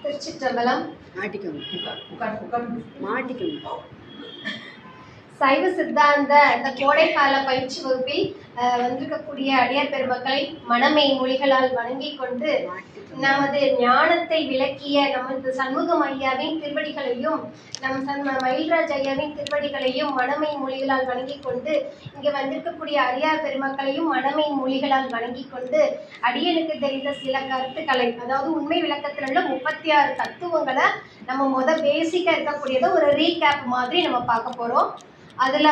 திருச்சிற்றம்பலம். சைவ சித்தாந்த இந்த கோடைக்கால பயிற்சி வகுப்பில் வந்திருக்கக்கூடிய அடியார் பெருமக்களை மனமை மொழிகளால் வணங்கி கொண்டு நமது ஞானத்தை விளக்கிய நமது சண்முகம் ஐயாவின் திருவடிகளையும் மயில்ராஜ் ஐயாவின் திருவடிகளையும் மனமை மொழிகளால் வணங்கி கொண்டு இங்கே வந்திருக்கக்கூடிய அடியார் பெருமக்களையும் மனமை மொழிகளால் வணங்கி கொண்டு அடியனுக்கு தெரிந்த சில கருத்துக்களை, அதாவது உண்மை விளக்கத்தில் உள்ள 36 தத்துவங்களை நம்ம பேசிக்கா இருக்கக்கூடியதை ஒரு ரீகேப் மாதிரி நம்ம பார்க்க போறோம். அதுல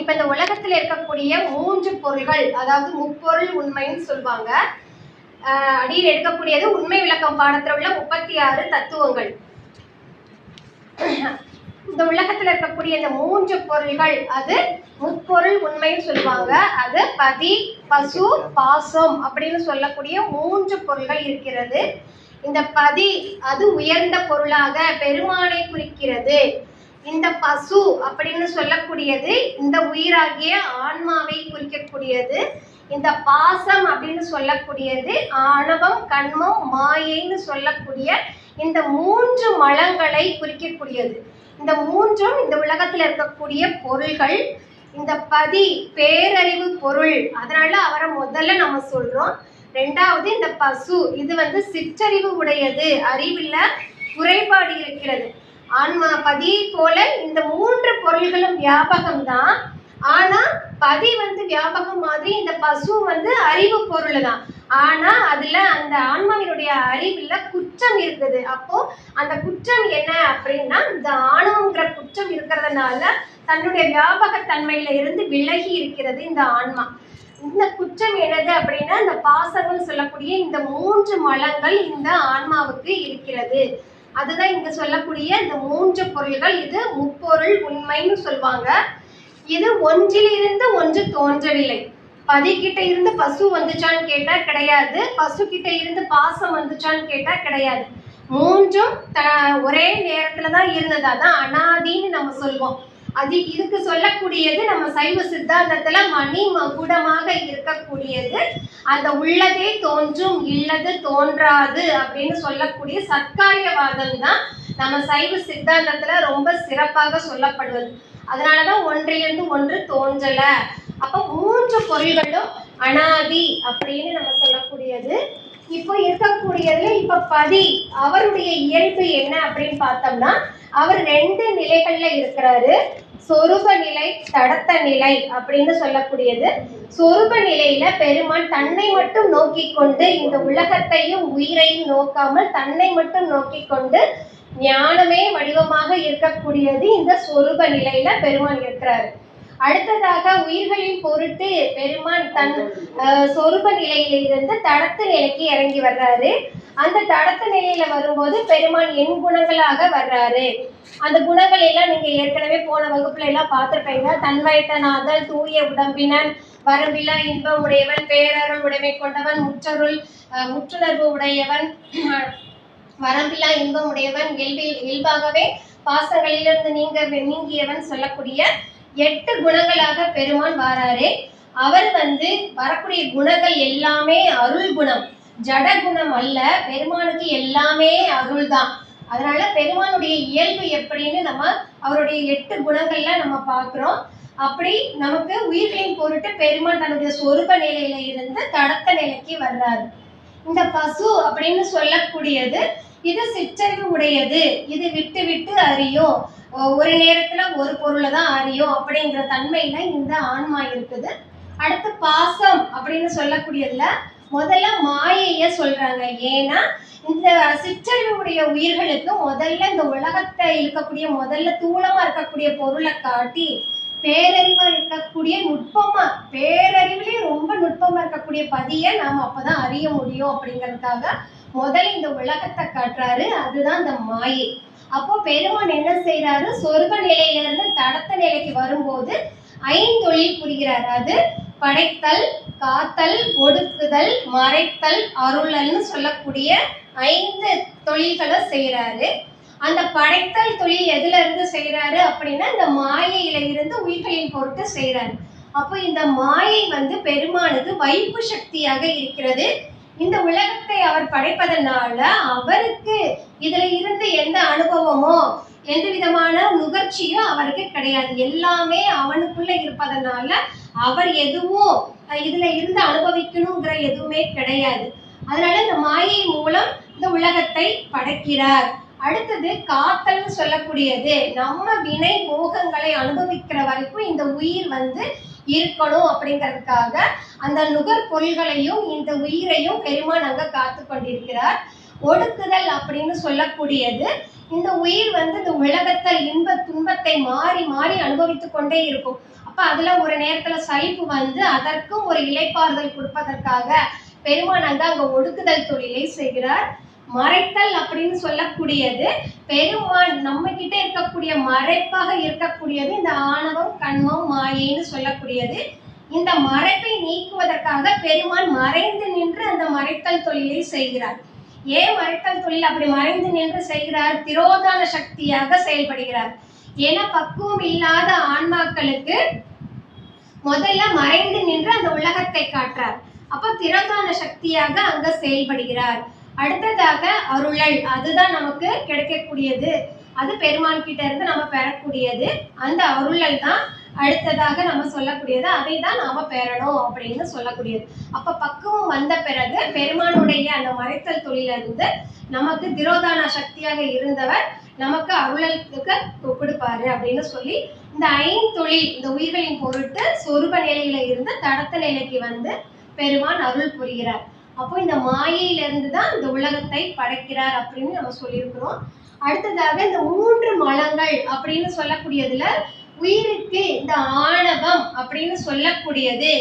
இப்ப இந்த உலகத்துல இருக்கக்கூடிய 3 பொருள்கள், அதாவது முப்பொருள் உண்மைன்னு சொல்லுவாங்க. அடியில் எடுக்கக்கூடியது உண்மை விளக்கம் பாடத்துல உள்ள 36 தத்துவங்கள். இந்த உலகத்துல இருக்கக்கூடிய இந்த 3 பொருள்கள் அது முப்பொருள் உண்மைன்னு சொல்லுவாங்க. அது பதி, பசு, பாசம் அப்படின்னு சொல்லக்கூடிய 3 பொருள்கள் இருக்கிறது. இந்த பதி அது உயர்ந்த பொருளாக பெருமானை குறிக்கிறது. இந்த பசு அப்படின்னு சொல்லக்கூடியது இந்த உயிராகிய ஆன்மாவை குறிக்கக்கூடியது. இந்த பாசம் அப்படின்னு சொல்லக்கூடியது ஆணவம், கண்மம், மாயைன்னு சொல்லக்கூடிய இந்த 3 மலங்களை குறிக்கக்கூடியது. இந்த 3ம் இந்த உலகத்துல இருக்கக்கூடிய பொருள்கள். இந்த பதி பேரறிவு பொருள், அதனால அவரை முதல்ல நம்ம சொல்றோம். 2வது இந்த பசு, இது சிற்றறிவு உடையது, அறிவுல குறைபாடு இருக்கிறது. ஆன்மா பதியை போல இந்த 3 பொருள்களும் வியாபகம் தான். ஆனா பதி வியாபகம் மாதிரி இந்த பசு அறிவு பொருள் தான். ஆனா அதுல அந்த ஆன்மாவினுடைய அறிவுல குற்றம் இருக்குது. அப்போ அந்த குற்றம் என்ன அப்படின்னா, இந்த ஆணவங்கிற குற்றம் இருக்கிறதுனால தன்னுடைய வியாபக தன்மையில இருந்து விலகி இருக்கிறது இந்த ஆன்மா. இந்த குற்றம் என்னது அப்படின்னா, இந்த பாசங்கள் சொல்லக்கூடிய இந்த 3 மலங்கள் இந்த ஆன்மாவுக்கு இருக்கிறது. அதுதான் இங்க சொல்லக்கூடிய இந்த 3 பொருள்கள். இது முப்பொருள் உண்மைன்னு சொல்லுவாங்க. இது ஒன்றிலிருந்து ஒன்று தோன்றவில்லை. பதிக்கிட்ட இருந்து பசு வந்துச்சான்னு கேட்டா கிடையாது. பசு கிட்ட இருந்து பாசம் வந்துச்சான்னு கேட்டா கிடையாது. 3ம் ஒரே நேரத்துலதான் இருந்தது. அதான் அனாதின்னு நம்ம சொல்லுவோம். அது இதுக்கு சொல்லக்கூடியது நம்ம சைவ சித்தாந்தத்துல மணி மகுடமாக இருக்கக்கூடியது. அந்த உள்ளதே தோன்றும் இல்லது தோன்றாது அப்படின்னு சொல்லக்கூடிய சத்காரியவாதம் தான் நம்ம சைவ சித்தாந்தத்துல ரொம்ப சிறப்பாக சொல்லப்படுவது. அதனாலதான் ஒன்றிலிருந்து ஒன்று தோன்றல. அப்ப 3 பொருள்களும் அனாதி அப்படின்னு நம்ம சொல்லக்கூடியது. இப்போ இருக்கக்கூடியதுல இப்ப பதி, அவருடைய இயல்பு என்ன அப்படின்னு பார்த்தோம்னா, அவர் 2 நிலைகள்ல இருக்கிறாரு. சொரூப நிலை, தடத்த நிலை அப்படின்னு சொல்லக்கூடியது. சொரூப நிலையில பெருமான் தன்னை மட்டும் நோக்கி கொண்டு, இந்த உலகத்தையும் உயிரையும் நோக்காமல் தன்னை மட்டும் நோக்கி கொண்டு ஞானமே வடிவமாக இருக்கக்கூடியது இந்த சொரூப நிலையில பெருமான் இருக்கிறாரு. அடுத்ததாக உயிர்களின் பொருட்டு பெருமான் தன் சொரூப நிலையில இருந்து தடத்த நிலைக்கு இறங்கி வர்றாரு. அந்த தடத்த நிலையில வரும்போது பெருமான் எண் குணங்களாக வர்றாரு. அந்த குணங்கள் எல்லாம் நீங்க ஏற்கனவே போன வகுப்புல எல்லாம் பார்த்திருப்பீங்க. தன்வயத்தனாதல், தூய உடம்பினன், வரம்பில்லா இன்பம் உடையவன், பேரருள் உடைமை கொண்டவன், முற்றுணர்வு உடையவன், வரம்பில்லா இன்பம் உடையவன், இயல்பாகவே பாசங்களிலிருந்து நீங்கியவன் சொல்லக்கூடிய 8 குணங்களாக பெருமான் வாராரு. அவர் வரக்கூடிய குணங்கள் எல்லாமே அருள் குணம், ஜட குணம் அல்ல. பெருமானுக்கு எல்லாமே அருள் தான். அதனால பெருமானுடைய இயல்பு எப்படின்னு நம்ம அவருடைய 8 குணங்கள்ல நம்ம பார்க்கிறோம். அப்படி நமக்கு உயிர்களின் பொருட்டு பெருமான் தன்னுடைய சொரூப நிலையில இருந்து தடத்த நிலைக்கு வர்றாரு. இந்த பசு அப்படின்னு சொல்லக்கூடியது இது சிற்றறிவு உடையது. இது விட்டு விட்டு அறியும், ஒரு நேரத்துல ஒரு பொருளை தான் அறியும் அப்படிங்கிற தன்மையில இந்த ஆன்மா இருக்குது. அடுத்து பாசம் அப்படின்னு சொல்லக்கூடியதுல முதல்ல மாயைய சொல்றாங்க. ஏன்னா இந்த சிற்றறிவுடைய உயிர்களுக்கு முதல்ல இந்த உலகத்தை இருக்கக்கூடிய முதல்ல தூளமா இருக்கக்கூடிய பொருளை காட்டி பேரறிவா இருக்கக்கூடிய நுட்பமா, பேரறிவுலயே ரொம்ப நுட்பமா இருக்கக்கூடிய பதியை நாம அப்பதான் அறிய முடியும் அப்படிங்கறதுக்காக முதல்ல இந்த உலகத்தை காட்டுறாரு. அதுதான் இந்த மாயை. அப்போ பெருமான் என்ன செய்யறாரு, சொர்க்க நிலையில இருந்து தடத்த நிலைக்கு வரும்போது 5 தொழில் புரிகிறார். அது படைத்தல், காத்தல், ஒடுக்குதல், மறைத்தல், அருளல்னு சொல்லக்கூடிய 5 தொழில்களை செய்யறாரு. அந்த படைத்தல் தொழில் எதுல இருந்து செய்யறாரு அப்படின்னா, இந்த மாயையில இருந்து உயிர்களின் பொருட்டு செய்யறாரு. அப்போ இந்த மாயை பெருமானுக்கு வைப்பு சக்தியாக இருக்கிறது. இந்த உலகத்தை அவர் படைப்பதனால அவருக்கு இதுல இருந்து எந்த அனுபவமோ எந்த விதமான நுகர்ச்சியோ அவருக்கு கிடையாது. எல்லாமே அவனுக்குள்ள இருப்பதனால அவர் எதுவும் இதுல இருந்து அனுபவிக்கணுங்கிற எதுவுமே கிடையாது. அதனால இந்த மாயை மூலம் இந்த உலகத்தை படைக்கிறார். அடுத்தது காத்தல்னு சொல்லக்கூடியது, நம்ம வினை போகங்களை அனுபவிக்கிற வரைக்கும் இந்த உயிர் இருக்கணும் அப்படிங்கிறதுக்காக அந்த நுகர் பொருள்களையும் இந்த உயிரையும் பெருமான் அங்க காத்து கொண்டிருக்கிறார். ஒடுக்குதல் அப்படின்னு சொல்லக்கூடியது, இந்த உயிர் இந்த உலகத்தில் இன்ப துன்பத்தை மாறி மாறி அனுபவித்து கொண்டே இருக்கும். அப்ப அதுல ஒரு நேரத்துல சலிப்பு அதற்கும் ஒரு இளைப்பாறுதல் கொடுப்பதற்காக பெருமான் அங்க ஒடுக்குதல் தொழிலை செய்கிறார். மறைத்தல் அப்படின்னு சொல்லக்கூடியது, பெருமான் நம்ம கிட்ட இருக்கக்கூடிய மறைப்பாக இருக்கக்கூடியது இந்த ஆணவம் கண்மம் மாயைன்னு சொல்லக்கூடியது. இந்த மறைப்பை நீக்குவதற்காக பெருமான் மறைந்து நின்று அந்த மறைத்தல் தொழிலை செய்கிறார். ஏன் மறைத்தல் தொழில் அப்படி மறைந்து நின்று செய்கிறார்? திரோதான சக்தியாக செயல்படுகிறார். ஏன்னா பக்குவம் இல்லாத ஆன்மாக்களுக்கு முதல்ல மறைந்து நின்று அந்த உலகத்தை காட்டுறார். அப்ப திரோதான சக்தியாக அங்க செயல்படுகிறார். அடுத்ததாக அருளல், அதுதான் நமக்கு கிடைக்கக்கூடியது, அது பெருமான் கிட்ட இருந்து நம்ம பெறக்கூடியது. அந்த அருளல் தான் அடுத்ததாக நம்ம சொல்லக்கூடியது, அதை தான் நாம பெறணும் அப்படின்னு சொல்லக்கூடியது. அப்ப பக்குவம் வந்த பிறகு பெருமானுடைய அந்த மறைத்தல் தொழிலிருந்து நமக்கு திரோதான சக்தியாக இருந்தவர் நமக்கு அருளலுக்கு கொடுப்பாரு அப்படின்னு சொல்லி இந்த ஐந்தொழில் இந்த உயிர்களின் பொருட்டு சொருப நிலையில இருந்து தடத்த நிலைக்கு பெருமான் அருள் புரிகிறார். அப்போ இந்த மாயையிலிருந்து தான் இந்த உலகத்தை படைக்கிறார் அப்படின்னு நம்ம சொல்லியிருக்கிறோம். அடுத்ததாக இந்த 3 மலங்கள் அப்படின்னு சொல்லக்கூடியதுல உயிருக்கு இந்த ஆணவம் அப்படின்னு சொல்லக்கூடியது,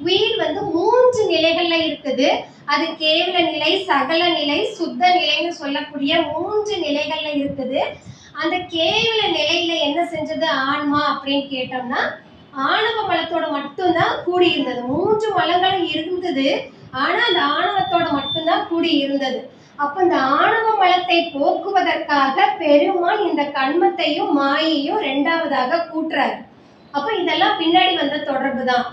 உயிர் 3 நிலைகள்ல இருக்குது. அது கேவல நிலை, சகல நிலை, சுத்த நிலைன்னு சொல்லக்கூடிய 3 நிலைகள்ல இருக்குது. அந்த கேவல நிலையில என்ன செஞ்சது ஆன்மா அப்படின்னு கேட்டோம்னா, ஆணவ மலத்தோட மட்டும்தான் கூடி இருந்தது. 3 மலங்களும் இருந்தது, ஆனா அந்த ஆணவத்தோட மட்டும்தான் கூடி இருந்தது. அப்ப இந்த ஆணவ மலத்தை போக்குவதற்காக பெருமான் இந்த கண்மத்தையும் மாயையும் 2வதாக கூட்டுறாரு. அப்ப இதெல்லாம் பின்னாடி வந்த தொடர்பு தான்.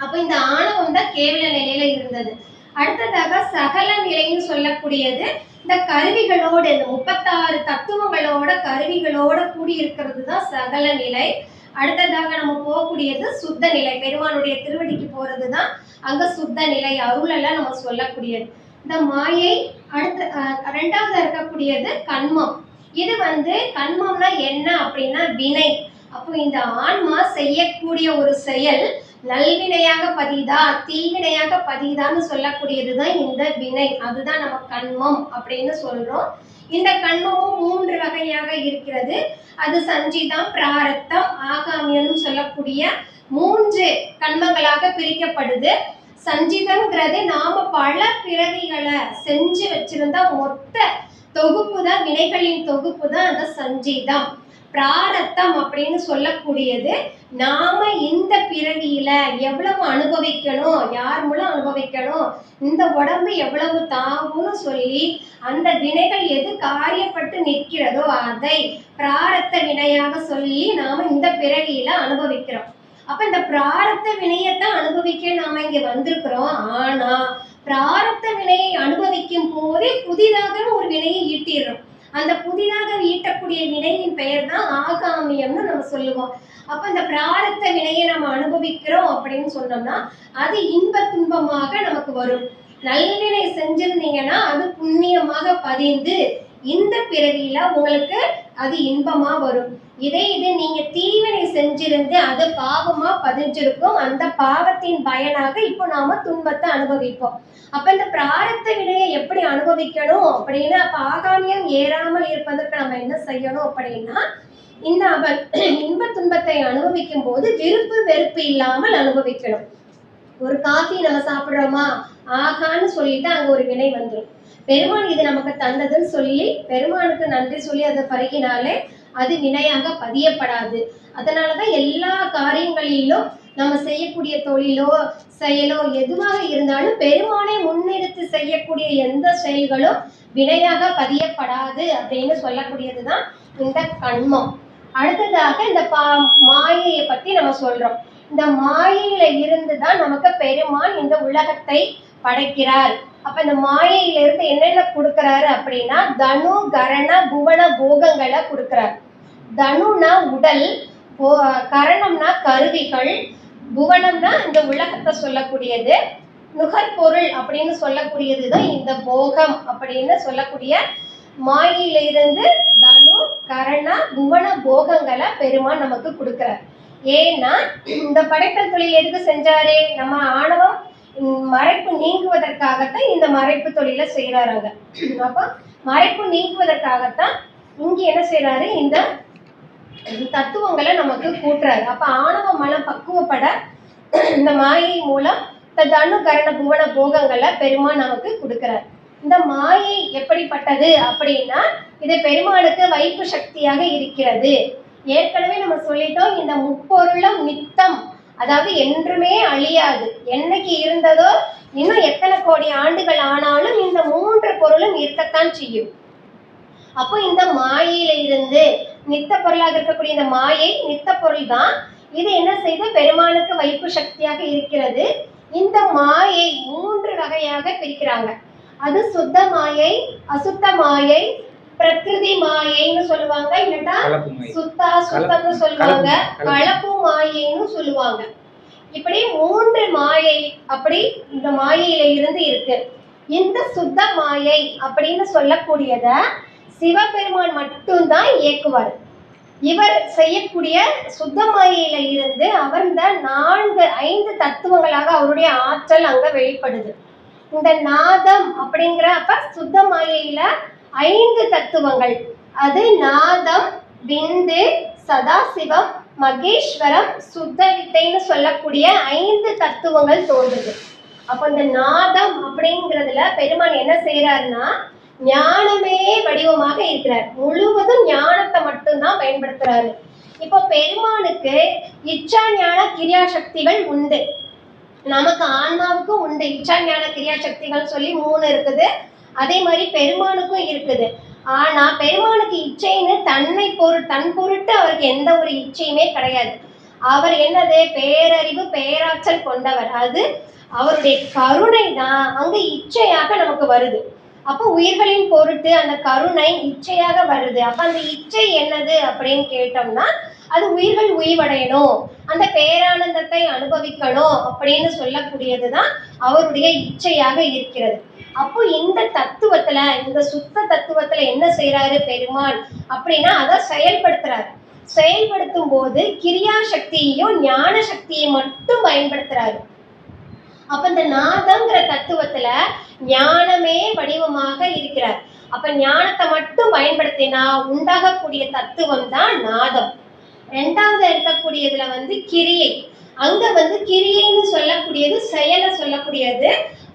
அப்ப இந்த ஆணவம் தான் கேவல நிலையில இருந்தது. அடுத்ததாக சகல நிலைன்னு சொல்லக்கூடியது, இந்த கருவிகளோடு இந்த 36 தத்துவங்களோட கருவிகளோட கூடி இருக்கிறது தான் சகல நிலை. அடுத்ததாக நம்ம போகக்கூடியது சுத்த நிலை, பெருமானுடைய திருவடிக்கு போறது தான் அங்க சுத்த நிலை, அருளெல்லாம் நம்ம சொல்லக்கூடியது. இந்த மாயை அடுத்த 2வது இருக்கக்கூடியது கண்மம். இது கண்மம்னா என்ன அப்படின்னா வினை. அப்போ இந்த ஆன்மா செய்யக்கூடிய ஒரு செயல் நல்வினையாக பதிதா தீவினையாக பதிதான்னு சொல்லக்கூடியதுதான் இந்த வினை, அதுதான் நம்ம கண்மம் அப்படின்னு சொல்றோம். இந்த கண்மமும் 3 வகையாக இருக்கிறது. அது சஞ்சிதம், பிராரத்தம், ஆகாமியம்னு சொல்லக்கூடிய 3 கண்மங்களாக பிரிக்கப்படுது. சஞ்சிதம்ங்கிறது நாம பல பிறவிகளை செஞ்சு வச்சிருந்த மொத்த தொகுப்பு தான், வினைகளின் தொகுப்பு தான் அந்த சஞ்சிதம். பிராரத்தம் அப்படின்னு சொல்லக்கூடியது நாம இந்த பிறவியில எவ்வளவு அனுபவிக்கணும், யார் மூலம் அனுபவிக்கணும், இந்த உடம்பு எவ்வளவு தாங்கும்னு சொல்லி அந்த வினைகள் எது காரியப்பட்டு நிற்கிறதோ அதை பிராரத்த வினையாக சொல்லி நாம இந்த பிறவியில அனுபவிக்கிறோம். அப்ப இந்த பிராரத்த வினையத்தான் அனுபவிக்க நாம இங்க வந்திருக்கிறோம். ஆனா பிராரத்த வினையை அனுபவிக்கும் போதே புதிதாக ஒரு வினையை ஈட்டிடுறோம். அந்த புதிதாக ஈட்டக்கூடிய வினையின் பெயர் தான் ஆகாமியம்னு நம்ம சொல்லுவோம். அப்ப இந்த பிராரத்த வினையை நம்ம அனுபவிக்கிறோம் அப்படின்னு சொன்னோம்னா அது இன்ப துன்பமாக நமக்கு வரும். நல்வினை செஞ்சிருந்தீங்கன்னா அது புண்ணியமாக பதிந்து இந்த பிறவியில உங்களுக்கு அது இன்பமா வரும். இது நீங்க தீவினை செஞ்சிருந்து அது பாவமா பதிஞ்சிருக்கும். அந்த பாவத்தின் பயனாக இப்போ நாம துன்பத்தை அனுபவிப்போம். அப்ப இந்த பிராரத்த வினையை எப்படி அனுபவிக்கணும் அப்படின்னா, அப்ப ஆகாமியம் ஏறாமல் இருப்பதற்கு நம்ம என்ன செய்யணும் அப்படின்னா, இந்த இன்ப துன்பத்தை அனுபவிக்கும் போது விருப்பு வெறுப்பு இல்லாமல் அனுபவிக்கணும். ஒரு காஃபி நம்ம சாப்பிடுறோமா, ஆகான்னு சொல்லிட்டு அங்க ஒரு வினை வந்துடும். பெருமான் இது நமக்கு தந்ததுன்னு சொல்லி பெருமானுக்கு நன்றி சொல்லி அதை பருகினாலே அது வினையாக பதியப்படாது. அதனாலதான் எல்லா காரியங்களிலும் நம்ம செய்யக்கூடிய தொழிலோ செயலோ எதுவாக இருந்தாலும் பெருமானை முன்னிறுத்தி செய்யக்கூடிய எந்த செயல்களும் வினையாக பதியப்படாது அப்படின்னு சொல்லக்கூடியதுதான் இந்த கண்மம். அடுத்ததாக இந்த மாயையை பத்தி நம்ம சொல்றோம். இந்த மாயையில இருந்துதான் நமக்கு பெருமான் இந்த உலகத்தை படைக்கிறார். அப்ப இந்த மாயையிலிருந்து என்னென்ன கொடுக்கறாரு அப்படின்னா தனு கரண புவன போகங்களை கொடுக்கறாரு. தனுனா உடல், கரணம்னா கருவிகள், புவனம்னா இந்த உலகத்தை சொல்லக்கூடியது, நுகர்பொருள் அப்படின்னு சொல்லக்கூடியதுதான் இந்த போகம் அப்படின்னு சொல்லக்கூடிய மாயிலிருந்து தனு கரண புவன போகங்களை பெருமான் நமக்கு கொடுக்கிறார். ஏன்னா இந்த படைத்தல் தொழில் எதுக்கு செஞ்சாரு? நம்ம ஆணவம் மறைப்பு நீங்குவதற்காகத்தான் இந்த மறைப்பு தொழிலை செய்யறாங்க. அப்ப மறைப்பு நீங்குவதற்காகத்தான் இங்க என்ன செய்யறாரு? இந்த தத்துவங்களை நமக்கு கூட்டுறாரு. அப்ப ஆணவ மனம் பக்குவப்பட இந்த மாயை மூலம் இந்த தனு கரண புவன போகங்களை பெருமான் நமக்கு கொடுக்கிறார். இந்த மாயை எப்படிப்பட்டது அப்படின்னா இது பெருமானுக்கு வைப்பு சக்தியாக இருக்கிறது. ஏற்கனவே நம்ம சொல்லிட்டோம், இந்த முப்பொருளும் நித்தம், அதாவது என்றுமே அழியாது. என்னைக்கு இருந்ததோ இன்னும் எத்தனை கோடி ஆண்டுகள் ஆனாலும் இந்த மூன்று பொருளும் இருக்கத்தான் செய்யும். அப்போ இந்த மாயையில இருந்து நித்த பொருளாக இருக்கக்கூடிய இந்த மாயை நித்த பொருள் தான். இது என்ன செய்து பெருமானுக்கு வைப்பு சக்தியாக இருக்கிறது. இந்த மாயை மூன்று வகையாக பிரிக்கிறாங்க. அது சுத்த மாயை, அசுத்த மாயை, பிரகிருதி மாயைன்னு சொல்லுவாங்க, இல்லட்டா சுத்தா சுத்தம்னு சொல்லுவாங்க, கலப்பு மாயைன்னு சொல்லுவாங்க. இப்படி மூன்று மாயை அப்படி இந்த மாயையில இருந்து இருக்கு. இந்த சுத்த மாயை அப்படின்னு சொல்லக்கூடியத சிவபெருமான் மட்டும்தான் இயக்குவார். இவர் செய்யக்கூடிய சுத்த மாயையில இருந்து அவர் இந்த 4-5 தத்துவங்களாக அவருடைய ஆற்றல் அங்க வெளிப்படுது. இந்த நாதம் அப்படிங்கிற அப்ப சுத்த மாயையில 5 தத்துவங்கள், அது நாதம், விந்து, சதாசிவம், மகேஸ்வரம், சுத்த வித்தைன்னு சொல்லக்கூடிய 5 தத்துவங்கள் தோன்றுது. அப்ப இந்த நாதம் அப்படிங்கிறதுல பெருமான் என்ன செய்யறாருன்னா ஞானமே வடிவமாக இருக்கிறார். முழுவதும் ஞானத்தை மட்டும்தான் பயன்படுத்துறாரு. இப்போ பெருமானுக்கு இச்சா ஞான கிரியா சக்திகள் உண்டு, நமக்கு ஆன்மாவுக்கும் உண்டு. இச்சா ஞான கிரியா சக்திகள் சொல்லி 3 இருக்குது. அதே மாதிரி பெருமானுக்கும் இருக்குது. ஆனா பெருமானுக்கு இச்சைன்னு தன் பொருட்டு அவருக்கு எந்த ஒரு இச்சையுமே கிடையாது. அவர் என்னது? பேரறிவு பேராற்றல் கொண்டவர். அது அவருடைய கருணை தான் அங்க இச்சையாக நமக்கு வருது. அப்போ உயிர்களின் பொருட்டு அந்த கருணை இச்சையாக வருது. அப்ப அந்த இச்சை என்னது அப்படின்னு கேட்டோம்னா அது உயிர்கள் உய்வடையணும், அந்த பேரானந்தத்தை அனுபவிக்கணும் அப்படின்னு சொல்லக்கூடியதுதான் அவருடைய இச்சையாக இருக்கிறது. அப்போ இந்த தத்துவத்துல, இந்த சுத்த தத்துவத்துல என்ன செய்யறாரு பெருமான் அப்படின்னா அதை செயல்படுத்துறாரு. செயல்படுத்தும் போது கிரியா சக்தியையும் ஞான சக்தியை மட்டும் பயன்படுத்துறாரு. அப்ப இந்த நாதங்கிற தத்துவத்துல ஞானமே வடிவமாக இருக்கிறார். அப்ப ஞானத்தை மட்டும் பயன்படுத்தினா உண்டாகக்கூடிய தத்துவம் தான் நாதம். 2வது இருக்கக்கூடியதுல கிரியை. அங்க கிரியைன்னு சொல்லக்கூடியது செயலை சொல்லக்கூடியது.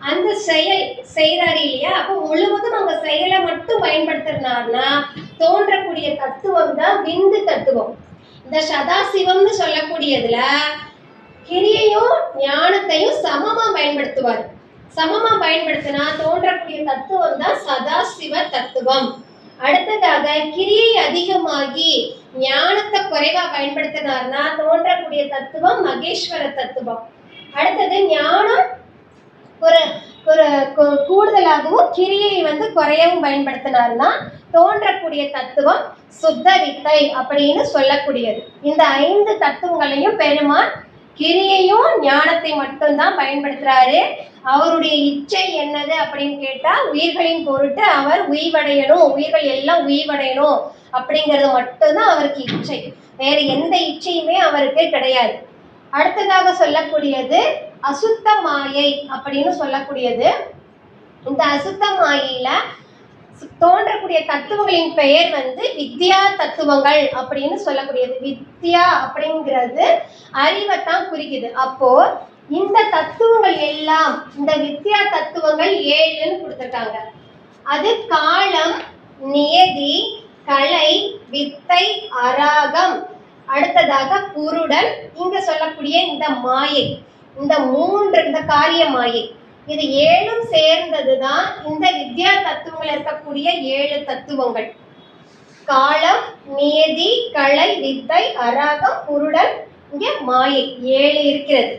அந்த செயல் செய்யறாரு இல்லையா? அப்ப முழுவதும் அங்க செயலை மட்டும் பயன்படுத்துறாருன்னா தோன்றக்கூடிய தத்துவம் தான் விந்து தத்துவம். இந்த சதாசிவம்னு சொல்லக்கூடியதுல கிரியையும் ஞானத்தையும் சமமா பயன்படுத்துவார். சமமா பயன்படுத்தினா தோன்றக்கூடிய தத்துவம் தான் சதாசிவ தத்துவம். அடுத்ததாக கிரியை அதிகமாகி ஞானத்தை குறைவா பயன்படுத்தினார்னா தோன்றக்கூடிய தத்துவம் மகேஸ்வர தத்துவம். அடுத்தது ஞானம் கூடுதலாகவும் கிரியை குறையவும் பயன்படுத்தினார்னா தோன்றக்கூடிய தத்துவம் சுத்த வித்தை அப்படின்னு சொல்லக்கூடியது. இந்த 5 தத்துவங்களையும் பெருமான் கிரியையும் ஞானத்தை மட்டும்தான் பயன்படுத்துறாரு. அவருடைய இச்சை என்னது அப்படின்னு கேட்டா உயிர்களின் பொருட்டு அவர் உய்வடையணும், உயிர்கள் எல்லாம் உய்வடையணும் அப்படிங்கிறது மட்டும்தான் அவருக்கு இச்சை. வேற எந்த இச்சையுமே அவருக்கு கிடையாது. அடுத்ததாக சொல்லக்கூடியது அசுத்த மாயை அப்படின்னு சொல்லக்கூடியது. இந்த அசுத்த மாயையில தோன்றக்கூடிய தத்துவங்களின் பெயர் வித்யா தத்துவங்கள் அப்படின்னு சொல்லக்கூடியது. வித்யா அப்படிங்கிறது அறிவைத்தான் குறிக்குது. அப்போ இந்த தத்துவங்கள் எல்லாம், இந்த வித்யா தத்துவங்கள் 7ன்னு கொடுத்துருக்காங்க. அது காலம், நியதி, கலை, வித்தை, அராகம், அடுத்ததாக புருடன், இங்க சொல்லக்கூடிய இந்த மாயை, இந்த 3 இந்த காரிய மாயை, இது 7ம் சேர்ந்ததுதான் இந்த வித்யா தத்துவங்கள் இருக்கக்கூடிய 7 தத்துவங்கள். காலம், நியதி, கலை, வித்தை, அராகம், புருடன், இங்க மாயை 7 இருக்கிறது.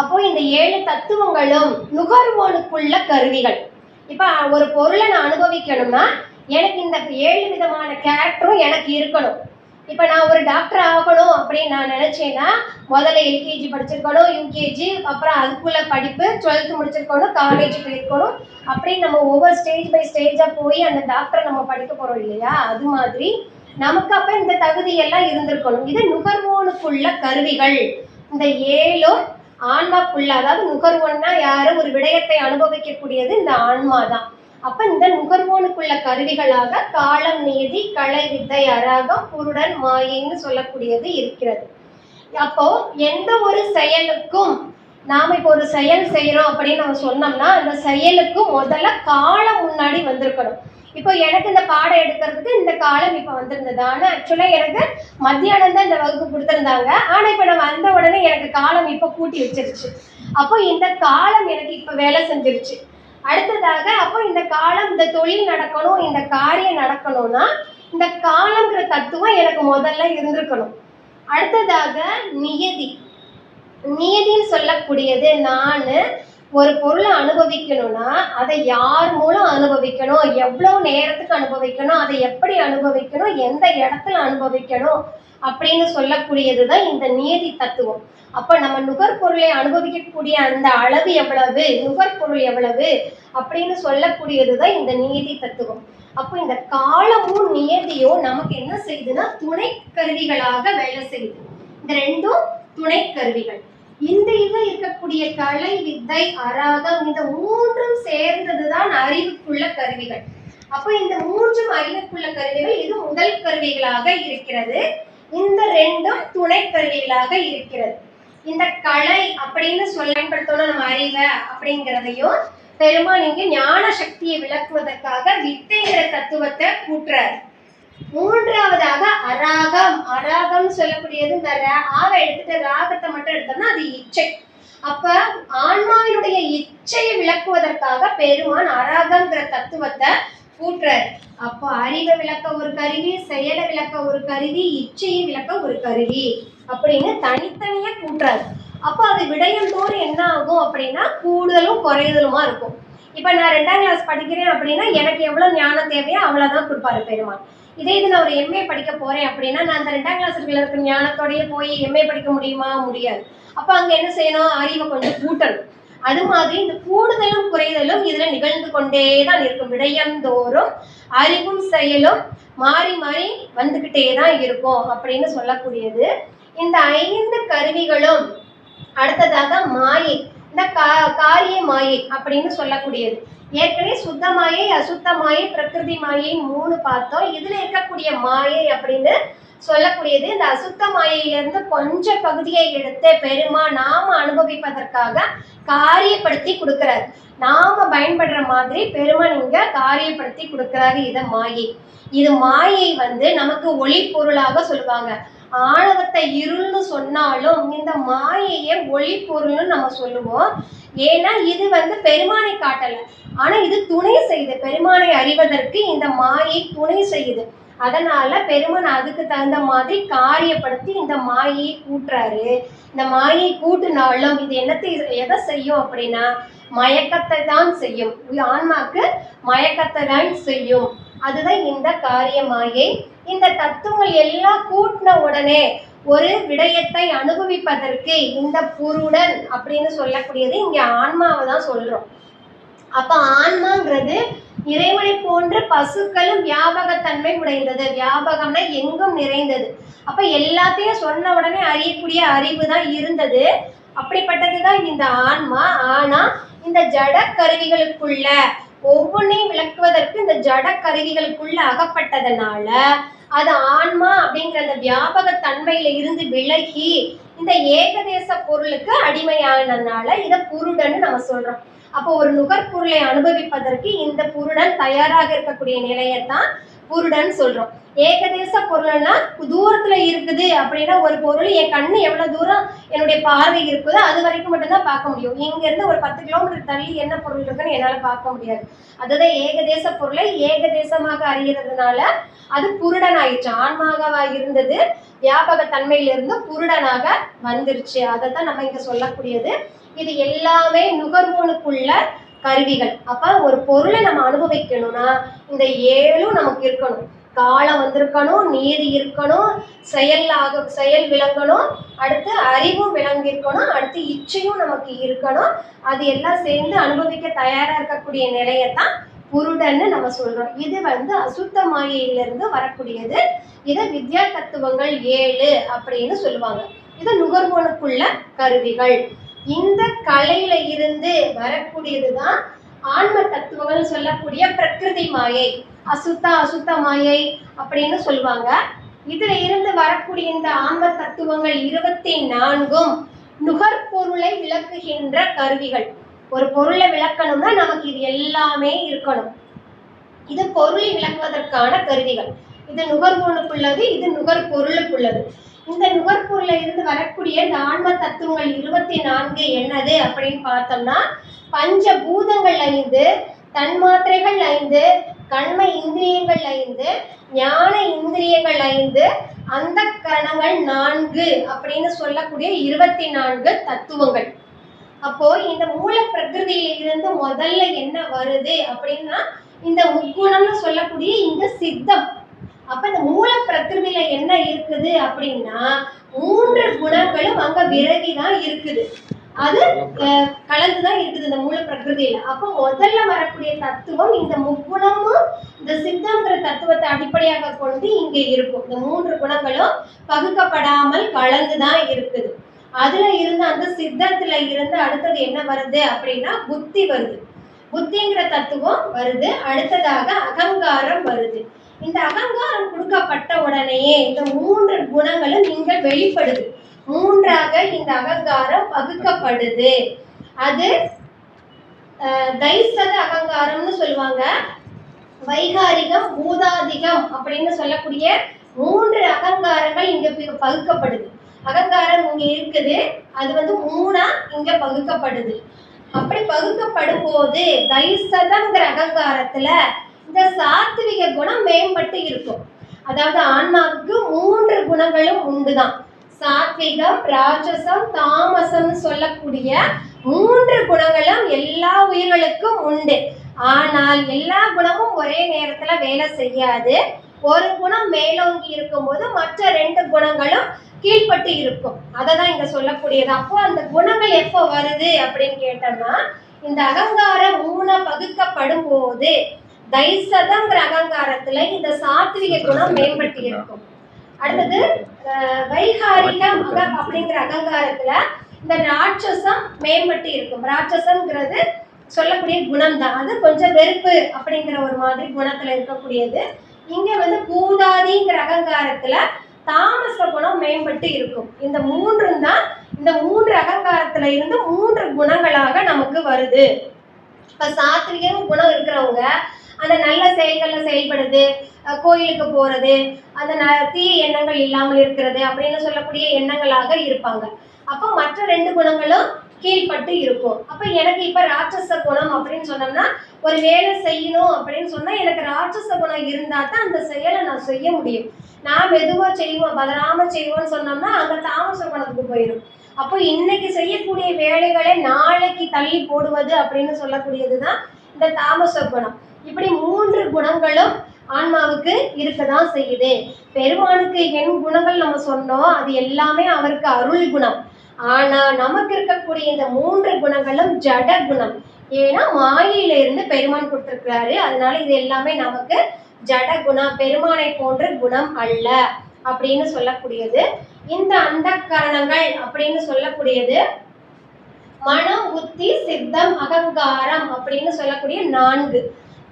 அப்போ இந்த 7 தத்துவங்களும் நுகர்வோனுக்குள்ள கருவிகள். இப்போ ஒரு பொருளை நான் அனுபவிக்கணும்னா எனக்கு இந்த 7 விதமான கேரக்டரும் எனக்கு இருக்கணும். இப்போ நான் ஒரு டாக்டர் ஆகணும் அப்படின்னு நான் நினச்சேன்னா முதல்ல எல்கேஜி படிச்சிருக்கணும், யூகேஜி, அப்புறம் அதுக்குள்ள படிப்பு 12th முடிச்சிருக்கணும், காலேஜ் போயிருக்கணும், அப்படின்னு நம்ம ஒவ்வொரு ஸ்டேஜ் பை ஸ்டேஜாக போய் அந்த டாக்டரை நம்ம படிக்க போகிறோம் இல்லையா? அது மாதிரி நமக்கு அப்போ இந்த தகுதியெல்லாம் இருந்திருக்கணும். இது நுகர்வோனுக்குள்ள கருவிகள். இந்த 7ம் ஆன்மாக்குள்ள, அதாவது நுகர்வோன்னா யாரு? ஒரு விடயத்தை அனுபவிக்கக்கூடியது இந்த ஆன்மா தான். அப்ப இந்த நுகர்வோனுக்குள்ள கருவிகளாக காலம், நீதி, கலை, வித்தை, அராகம், புருடன், மாயைன்னு சொல்லக்கூடியது இருக்கிறது. அப்போ எந்த ஒரு செயலுக்கும் நாம இப்போ ஒரு செயல் செய்யறோம் அப்படின்னு நம்ம சொன்னோம்னா அந்த செயலுக்கு முதல்ல காலம் முன்னாடி வந்திருக்கணும். இப்போ எனக்கு இந்த பாடம் எடுக்கிறதுக்கு இந்த காலம் இப்போ வந்திருந்தது. ஆனால் ஆக்சுவலாக எனக்கு மத்தியானம் தான் இந்த வகுப்பு கொடுத்துருந்தாங்க. ஆனால் இப்போ நான் வந்த உடனே எனக்கு காலம் இப்போ கூட்டி வச்சிருச்சு. அப்போ இந்த காலம் எனக்கு இப்போ வேலை செஞ்சிருச்சு. அடுத்ததாக அப்போ இந்த காலம், இந்த தொழில் நடக்கணும், இந்த காரியம் நடக்கணும்னா இந்த காலம்ங்கிற தத்துவம் எனக்கு முதல்ல இருந்திருக்கணும். அடுத்ததாக நியதி. நியதின்னு சொல்லக்கூடியது, நான் ஒரு பொருளை அனுபவிக்கணும்னா அதை யார் மூலம் அனுபவிக்கணும், எவ்வளோ நேரத்துக்கு அனுபவிக்கணும், அதை எப்படி அனுபவிக்கணும், எந்த இடத்துல அனுபவிக்கணும் அப்படின்னு சொல்லக்கூடியது தான் இந்த நியதி தத்துவம். அப்போ நம்ம நுகர்பொருளை அனுபவிக்கக்கூடிய அந்த அளவு எவ்வளவு, நுகர்பொருள் எவ்வளவு அப்படின்னு சொல்லக்கூடியது தான் இந்த நியதி தத்துவம். அப்போ இந்த காலமும் நியதியும் நமக்கு என்ன செய்யுதுன்னா துணை கருவிகளாக வேலை செய்யுது. இந்த ரெண்டும் துணை கருவிகள். இந்த இதில் இருக்கக்கூடிய கலை, வித்தை, அராகம், இந்த மூன்றும் சேர்ந்ததுதான் அறிவுக்குள்ள கருவிகள். அப்போ இந்த மூன்றும் அறிவுக்குள்ள கருவிகள். இது முதல் கருவிகளாக இருக்கிறது. இந்த ரெண்டும் துணை கருவிகளாக இருக்கிறது. இந்த கலை அப்படின்னு பயன்படுத்தணும் நம்ம அறிவை அப்படிங்கிறதையும் பெருமாள் இங்கு ஞான சக்தியை விளக்குவதற்காக வித்தைங்கிற தத்துவத்தை கூட்டுறாரு. மூன்றாவதாக அராகம். அராகம் சொல்லக்கூடியது இந்த ஆவை எடுத்துட்டு ராகத்தை மட்டும் எடுத்தோம்னா அது இச்சை. அப்ப ஆன்மாவினுடைய இச்சையை விளக்குவதற்காக பெருமான் அராகங்கிற தத்துவத்தை கூட்டுறாரு. அப்போ அறிவை விளக்க ஒரு கருவி, செயலை விளக்க ஒரு கருவி, இச்சையை விளக்க ஒரு கருவி அப்படின்னு தனித்தனியா கூட்டுறாரு. அப்போ அது விடயந்தோறும் என்ன ஆகும் அப்படின்னா கூடுதலும் குறைதலுமா இருக்கும். இப்ப நான் 2ஆம் கிளாஸ் படிக்கிறேன் அப்படின்னா எனக்கு எவ்வளவு ஞானம் தேவையோ அவ்வளவுதான் கொடுப்பாரு பெருமாள். இதே இது நான் ஒரு எம்ஏ படிக்க போறேன் அப்படின்னா நான் அந்த 2ஆம் கிளாஸ் இருக்கிற ஞானத்தோடய போய் எம்ஏ படிக்க முடியுமா? முடியாது. அப்ப அங்க என்ன செய்யணும்? அறிவை கொஞ்சம் கூட்டணும். அது மாதிரி இந்த கூடுதலும் குறைதலும் இதுல நிகழ்ந்து கொண்டே தான் இருக்கும். விடயந்தோறும் அறிவும் செயலும் மாறி மாறி வந்துகிட்டே தான் இருக்கும் அப்படின்னு சொல்லக்கூடியது இந்த 5 கருவிகளும். அடுத்ததாக மாயை. இந்த காரிய மாயை அப்படின்னு சொல்லக்கூடியது. ஏற்கனவே சுத்த மாயை, அசுத்த மாயை, பிரகிருதி மாயைன்னு 3 பார்த்தோம். இதுல இருக்கக்கூடிய மாயை அப்படின்னு சொல்லக்கூடியது இந்த அசுத்த மாயையிலிருந்து கொஞ்சம் பகுதியை எடுத்து பெருமா நாம அனுபவிப்பதற்காக காரியப்படுத்தி கொடுக்கிறார். நாம பயன்படுற மாதிரி பெருமான் இங்க காரியப்படுத்தி கொடுக்கிறாரு. இத மாயை. இது மாயை நமக்கு ஒளி பொருளாக சொல்லுவாங்க. ஆணவத்தை இருள்னு சொன்னாலும் இந்த மாயையை ஒளி பொருள்னு நம்ம சொல்லுவோம். ஏன்னா இது பெருமானை காட்டல, ஆனா இது துணை செய்யுது. பெருமானை அறிவதற்கு இந்த மாயை துணை செய்யுது. அதனால பெருமான் அதுக்கு தகுந்த மாதிரி காரியப்படுத்தி இந்த மாயையை கூட்டுறாரு. இந்த மாயை கூட்டுனாலும் இது எதை செய்யும் அப்படின்னா மயக்கத்தை தான் செய்யும். ஆன்மாக்கு மயக்கத்தை தான் செய்யும். அதுதான் இந்த காரிய மாயை. இந்த தத்துவங்கள் எல்லாம் கூட்டின உடனே ஒரு விடயத்தை அனுபவிப்பதற்கு இந்த புருடன் அப்படின்னு சொல்லக்கூடியது இங்க ஆன்மாவை தான் சொல்றோம். அப்ப ஆன்மாங்கிறது இறைவனை போன்ற பசுக்களும் வியாபகத்தன்மை உடைந்தது. வியாபகம்னா எங்கும் நிறைந்தது. அப்ப எல்லாத்தையும் சொன்ன உடனே அறியக்கூடிய அறிவு தான் இருந்தது. அப்படிப்பட்டதுதான் இந்த ஆன்மா. ஆனா இந்த ஜட கருவிகளுக்குள்ள ஒவ்வொன்றையும் விளக்குவதற்கு இந்த ஜட கருவிகளுக்குள்ள அகப்பட்டதுனால அது ஆன்மா அப்படிங்கிற அந்த வியாபக தன்மையில இருந்து விலகி இந்த ஏகதேச பொருளுக்கு அடிமையானதுனால இதை புருடன்னு நம்ம சொல்றோம். அப்போ ஒரு நுகர்பொருளை அனுபவிப்பதற்கு இந்த புருடன் தயாராக இருக்கக்கூடிய நிலையத்தான் புருடன் சொல்றோம். ஏகதேச பொருள்னா தூரத்துல இருக்குது அப்படின்னா ஒரு பொருள் என் கண்ணு எவ்வளவு தூரம் என்னுடைய பார்வை இருக்குதோ அது வரைக்கும் மட்டும்தான் பார்க்க முடியும். இங்க இருந்து ஒரு 10 கிலோமீட்டர் தள்ளி என்ன பொருள் இருக்குன்னு என்னால பார்க்க முடியாது. அதுதான் ஏகதேச பொருளை ஏகதேசமாக அறியறதுனால அது புருடன் ஆயிடுச்சு. ஆன்மாகவா இருந்தது வியாபக தன்மையிலிருந்து புருடனாக வந்துருச்சு. அதை தான் நம்ம இங்க சொல்லக்கூடியது. இது எல்லாமே நுகர்வோனுக்குள்ள கருவிகள். அப்ப ஒரு பொருளை நம்ம அனுபவிக்கணும்னா இந்த 7ம் நமக்கு இருக்கணும். காலம் வந்திருக்கணும், நீதி இருக்கணும், செயல் விளங்கணும், அடுத்து அறிவும் விளங்கியிருக்கணும், அடுத்து இச்சையும் நமக்கு இருக்கணும். அது எல்லாம் சேர்ந்து அனுபவிக்க தயாரா இருக்கக்கூடிய நிலையத்தான் புருடன்னு நம்ம சொல்றோம். இது அசுத்த மாயையிலிருந்து வரக்கூடியது. இதை வித்யா தத்துவங்கள் 7 அப்படின்னு சொல்லுவாங்க. இது நுகர்வோனுக்குள்ள கருவிகள். இந்த கலையில இருந்து வரக்கூடியதுதான் ஆன்ம தத்துவங்கள் சொல்லக்கூடிய பிரகிருதி மாயை, அசுத்த மாயை அப்படின்னு சொல்லுவாங்க. இதுல இருந்து வரக்கூடிய இந்த ஆன்ம தத்துவங்கள் 24ம் நுகர்பொருளை விளக்குகின்ற கருவிகள். ஒரு பொருளை விளக்கணும்னா நமக்கு இது எல்லாமே இருக்கணும். இது பொருளை விளக்குவதற்கான கருவிகள். இது நுகர்வோனுக்குள்ளது, இது நுகர்பொருளுக்குள்ளது. இந்த நுகர்பொருளை இருந்து வரக்கூடிய இந்த ஆன்ம தத்துவங்கள் 24 என்னது அப்படின்னு பார்த்தோம்னா, பஞ்சபூதங்கள் 5, தன்மாத்திரைகள் 5, கண்ம இந்திரியங்கள் 5, ஞான இந்திரியங்கள் 5, அந்த கரணங்கள் 4 அப்படின்னு சொல்லக்கூடிய 24 தத்துவங்கள். அப்போ இந்த மூல பிரகிருதியில இருந்து முதல்ல என்ன வருது அப்படின்னா இந்த முக்குணம்னு சொல்லக்கூடிய இந்த சித்தம். அப்ப இந்த மூல பிரகிருதியில என்ன இருக்குது அப்படின்னா 3 குணங்களும் அங்க விரகிதான் இருக்குது. அது கலந்துதான் இருக்குது இந்த மூல பிரகிருதியில. அப்போ முதல்ல வரக்கூடிய தத்துவம் இந்த முக்குணமும் இந்த சித்தம்ங்கிற தத்துவத்தை அடிப்படையாக கொண்டு இங்க இருக்கும். இந்த 3 குணங்களும் பகுக்கப்படாமல் கலந்துதான் இருக்குது. அதுல இருந்து அந்த சித்தத்துல இருந்து அடுத்தது என்ன வருது அப்படின்னா புத்தி வருது. புத்திங்கிற தத்துவம் வருது. அடுத்ததாக அகங்காரம் வருது. இந்த அகங்காரம் கொடுக்கப்பட்ட உடனேயே இந்த 3 குணங்களும் இங்க வெளிப்படுது. 3ஆக இந்த அகங்காரம் பகுக்கப்படுது. அது தைசத அகங்காரம்னு சொல்லுவாங்க. வைகாரிகம், பூதாதிகம் அப்படின்னு சொல்லக்கூடிய 3 அகங்காரங்கள் இங்க பகுக்கப்படுது. அகங்காரம் இங்க இருக்குது, அது 3ஆ இங்க பகுக்கப்படுது. அப்படி பகுக்கப்படும் போது தைசதங்கிற அகங்காரத்துல இந்த சாத்விக குணம் மேம்பட்டு இருக்கும். அதாவது ஆன்மாவுக்கு 3 குணங்களும் உண்டுதான். சாத்விகம், ராஜசம், தாமசம்னு சொல்லக்கூடிய 3 குணங்களும் எல்லா உயிர்களுக்கும் உண்டு. ஆனால் எல்லா குணமும் ஒரே நேரத்துல வேலை செய்யாது. ஒரு குணம் மேலோங்கி இருக்கும்போது மற்ற 2 குணங்களும் கீழ்பட்டு இருக்கும். அதை தான் இங்க சொல்லக்கூடியது. அப்போ அந்த குணங்கள் எப்போ வருது அப்படின்னு கேட்டோம்னா இந்த அகங்காரம் 3 பகுக்கப்படும் போது தைசதங்கிற அகங்காரத்துல இந்த சாத்விக குணம் மேம்பட்டு இருக்கும். அடுத்தது வைகாரிகம் அப்படிங்கிற அகங்காரத்துல இந்த ராட்சசம் மேம்பட்டு இருக்கும். ராட்சசம்ங்கிறது சொல்லக்கூடிய குணம் தான். அது கொஞ்சம் வெறுப்பு அப்படிங்கிற ஒரு மாதிரி குணத்துல இருக்கக்கூடியது. இங்க பூதாதிங்கிற அகங்காரத்துல தாமச குணம் மேம்பட்டு இருக்கும். இந்த 3 தான் இந்த 3 அகங்காரத்துல இருந்து 3 குணங்களாக நமக்கு வருது. இப்ப சாத்விக குணம் இருக்கிறவங்க அந்த நல்ல செயல்கள்ல செயல்படுது, கோயிலுக்கு போறது, அந்த தீய எண்ணங்கள் இல்லாமல் இருக்கிறது அப்படின்னு சொல்லக்கூடிய எண்ணங்களாக இருப்பாங்க. அப்போ மற்ற 2 குணங்களும் கீழ்பட்டு இருக்கும். அப்ப எனக்கு இப்ப ராட்சச குணம் அப்படின்னு சொன்னோம்னா ஒரு வேலை செய்யணும் அப்படின்னு சொன்னா எனக்கு ராட்சச குணம் இருந்தா தான் அந்த செயலை நான் செய்ய முடியும். நான் மெதுவா செய்வோம், பதறாம செய்வோம்னு சொன்னோம்னா அங்க தாமச குணத்துக்கு போயிடும். அப்போ இன்னைக்கு செய்யக்கூடிய வேலைகளை நாளைக்கு தள்ளி போடுவது அப்படின்னு சொல்லக்கூடியதுதான் இந்த தாமச குணம். இப்படி 3 குணங்களும் ஆன்மாவுக்கு இருக்கதான் செய்யுது. பெருமானுக்கு என் குணங்கள் நம்ம சொன்னோம், அது எல்லாமே அவருக்கு அருள் குணம். ஆனா நமக்கு இருக்கக்கூடிய இந்த 3 குணங்களும் ஜட குணம். ஏன்னா மாயையில இருந்து பெருமான் கொடுத்திருக்கிறாரு. அதனால இது எல்லாமே நமக்கு ஜட குணம், பெருமானை போன்ற குணம் அல்ல அப்படின்னு சொல்லக்கூடியது. இந்த அந்த கரணங்கள் அப்படின்னு சொல்லக்கூடியது மனம், புத்தி, சித்தம், அகங்காரம் அப்படின்னு சொல்லக்கூடிய 4.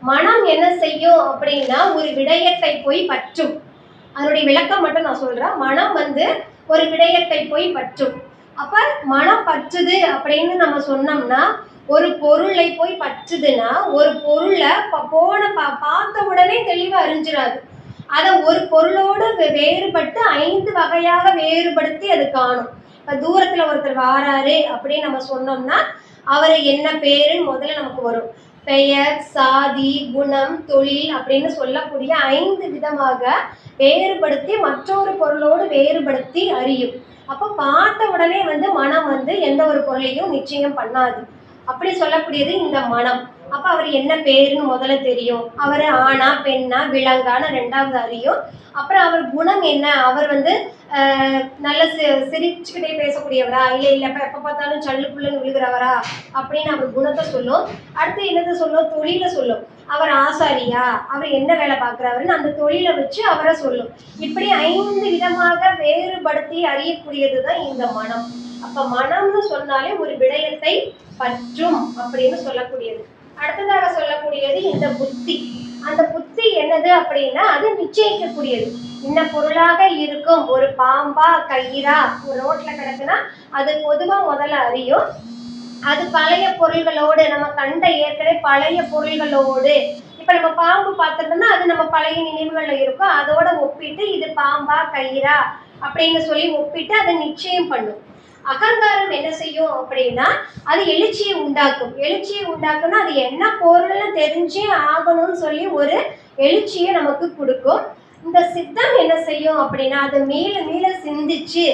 மனம் என்ன செய்யும் அப்படின்னா ஒரு விடயத்தை போய் பற்றும். அதனுடைய விளக்கம் மட்டும் நான் சொல்றேன். மனம் ஒரு விடயத்தை போய் பற்றும். அப்ப மனம் பற்றுது அப்படின்னு நம்ம சொன்னோம்னா ஒரு பொருளை போய் பற்றுதுன்னா ஒரு பொருளை பார்த்த உடனே தெளிவா அறிஞ்சிடாது. அதை ஒரு பொருளோடு வேறுபட்டு 5 வகையாக வேறுபடுத்தி அது காணும். இப்ப தூரத்துல ஒருத்தர் வாராரு அப்படின்னு நம்ம சொன்னோம்னா அவரு என்ன பேருன்னு முதல்ல நமக்கு வரும். பெயர், சாதி, குணம், தொழில் அப்படின்னு சொல்லக்கூடிய 5 விதமாக வேறுபடுத்தி மற்றொரு பொருளோடு வேறுபடுத்தி அறியும். அப்போ பார்த்த உடனே மனம் எந்த ஒரு பொருளையும் நிச்சயம் பண்ணாது. அப்படி சொல்லக்கூடியது இந்த மனம். அப்ப அவர் என்ன பேருன்னு முதல்ல தெரியும், அவர் ஆணா பெண்ணா விலங்கான ரெண்டாவது அறியும். அப்புறம் அவர் குணம் என்ன, அவர் நல்ல சிரிச்சுக்கிட்டே பேசக்கூடியவரா, இல்ல எப்ப பார்த்தாலும் சல்லுக்குள்ளன்னு விழுகிறவரா அப்படின்னு அவர் குணத்தை சொல்லும். அடுத்து என்னது சொல்லும், தொழிலை சொல்லும். அவர் ஆசாரியா, அவர் என்ன வேலை பார்க்குறாருன்னு அந்த தொழிலை வச்சு அவரை சொல்லும். இப்படி 5 விதமாக வேறுபடுத்தி அறியக்கூடியது தான் இந்த மனம். அப்ப மனம்னு சொன்னாலே ஒரு விடயத்தை பற்றும் அப்படின்னு சொல்லக்கூடியது. அடுத்ததாக சொல்லக்கூடியது இந்த புத்தி. அந்த புத்தி என்னது அப்படின்னா அது நிச்சயிக்கக்கூடியது. இந்த பொருளாக இருக்கும், ஒரு பாம்பா கயிறா ஒரு ரோட்ல கிடக்குன்னா அது பொதுவா முதல்ல அறியும். அது பழைய பொருள்களோடு, நம்ம கண்ட ஏற்கனவே பழைய பொருள்களோடு, இப்ப நம்ம பாம்பு பார்த்துருந்தோம்னா அது நம்ம பழைய நினைவுகள்ல இருக்கும், அதோட ஒப்பிட்டு இது பாம்பா கயிறா அப்படின்னு சொல்லி ஒப்பிட்டு அதை நிச்சயம் பண்ணும். அகங்காரம் என்ன செய்யும் அப்படின்னா அது எழுச்சியை உண்டாக்கும். எழுச்சியை உண்டாக்கும்னா அது என்ன பொருள்னு தெரிஞ்சே ஆகணும்னு சொல்லி ஒரு எழுச்சியை நமக்கு கொடுக்கும். இந்த சித்தம் என்ன செய்யும் அப்படின்னா அது மீள மீள சிந்திச்சு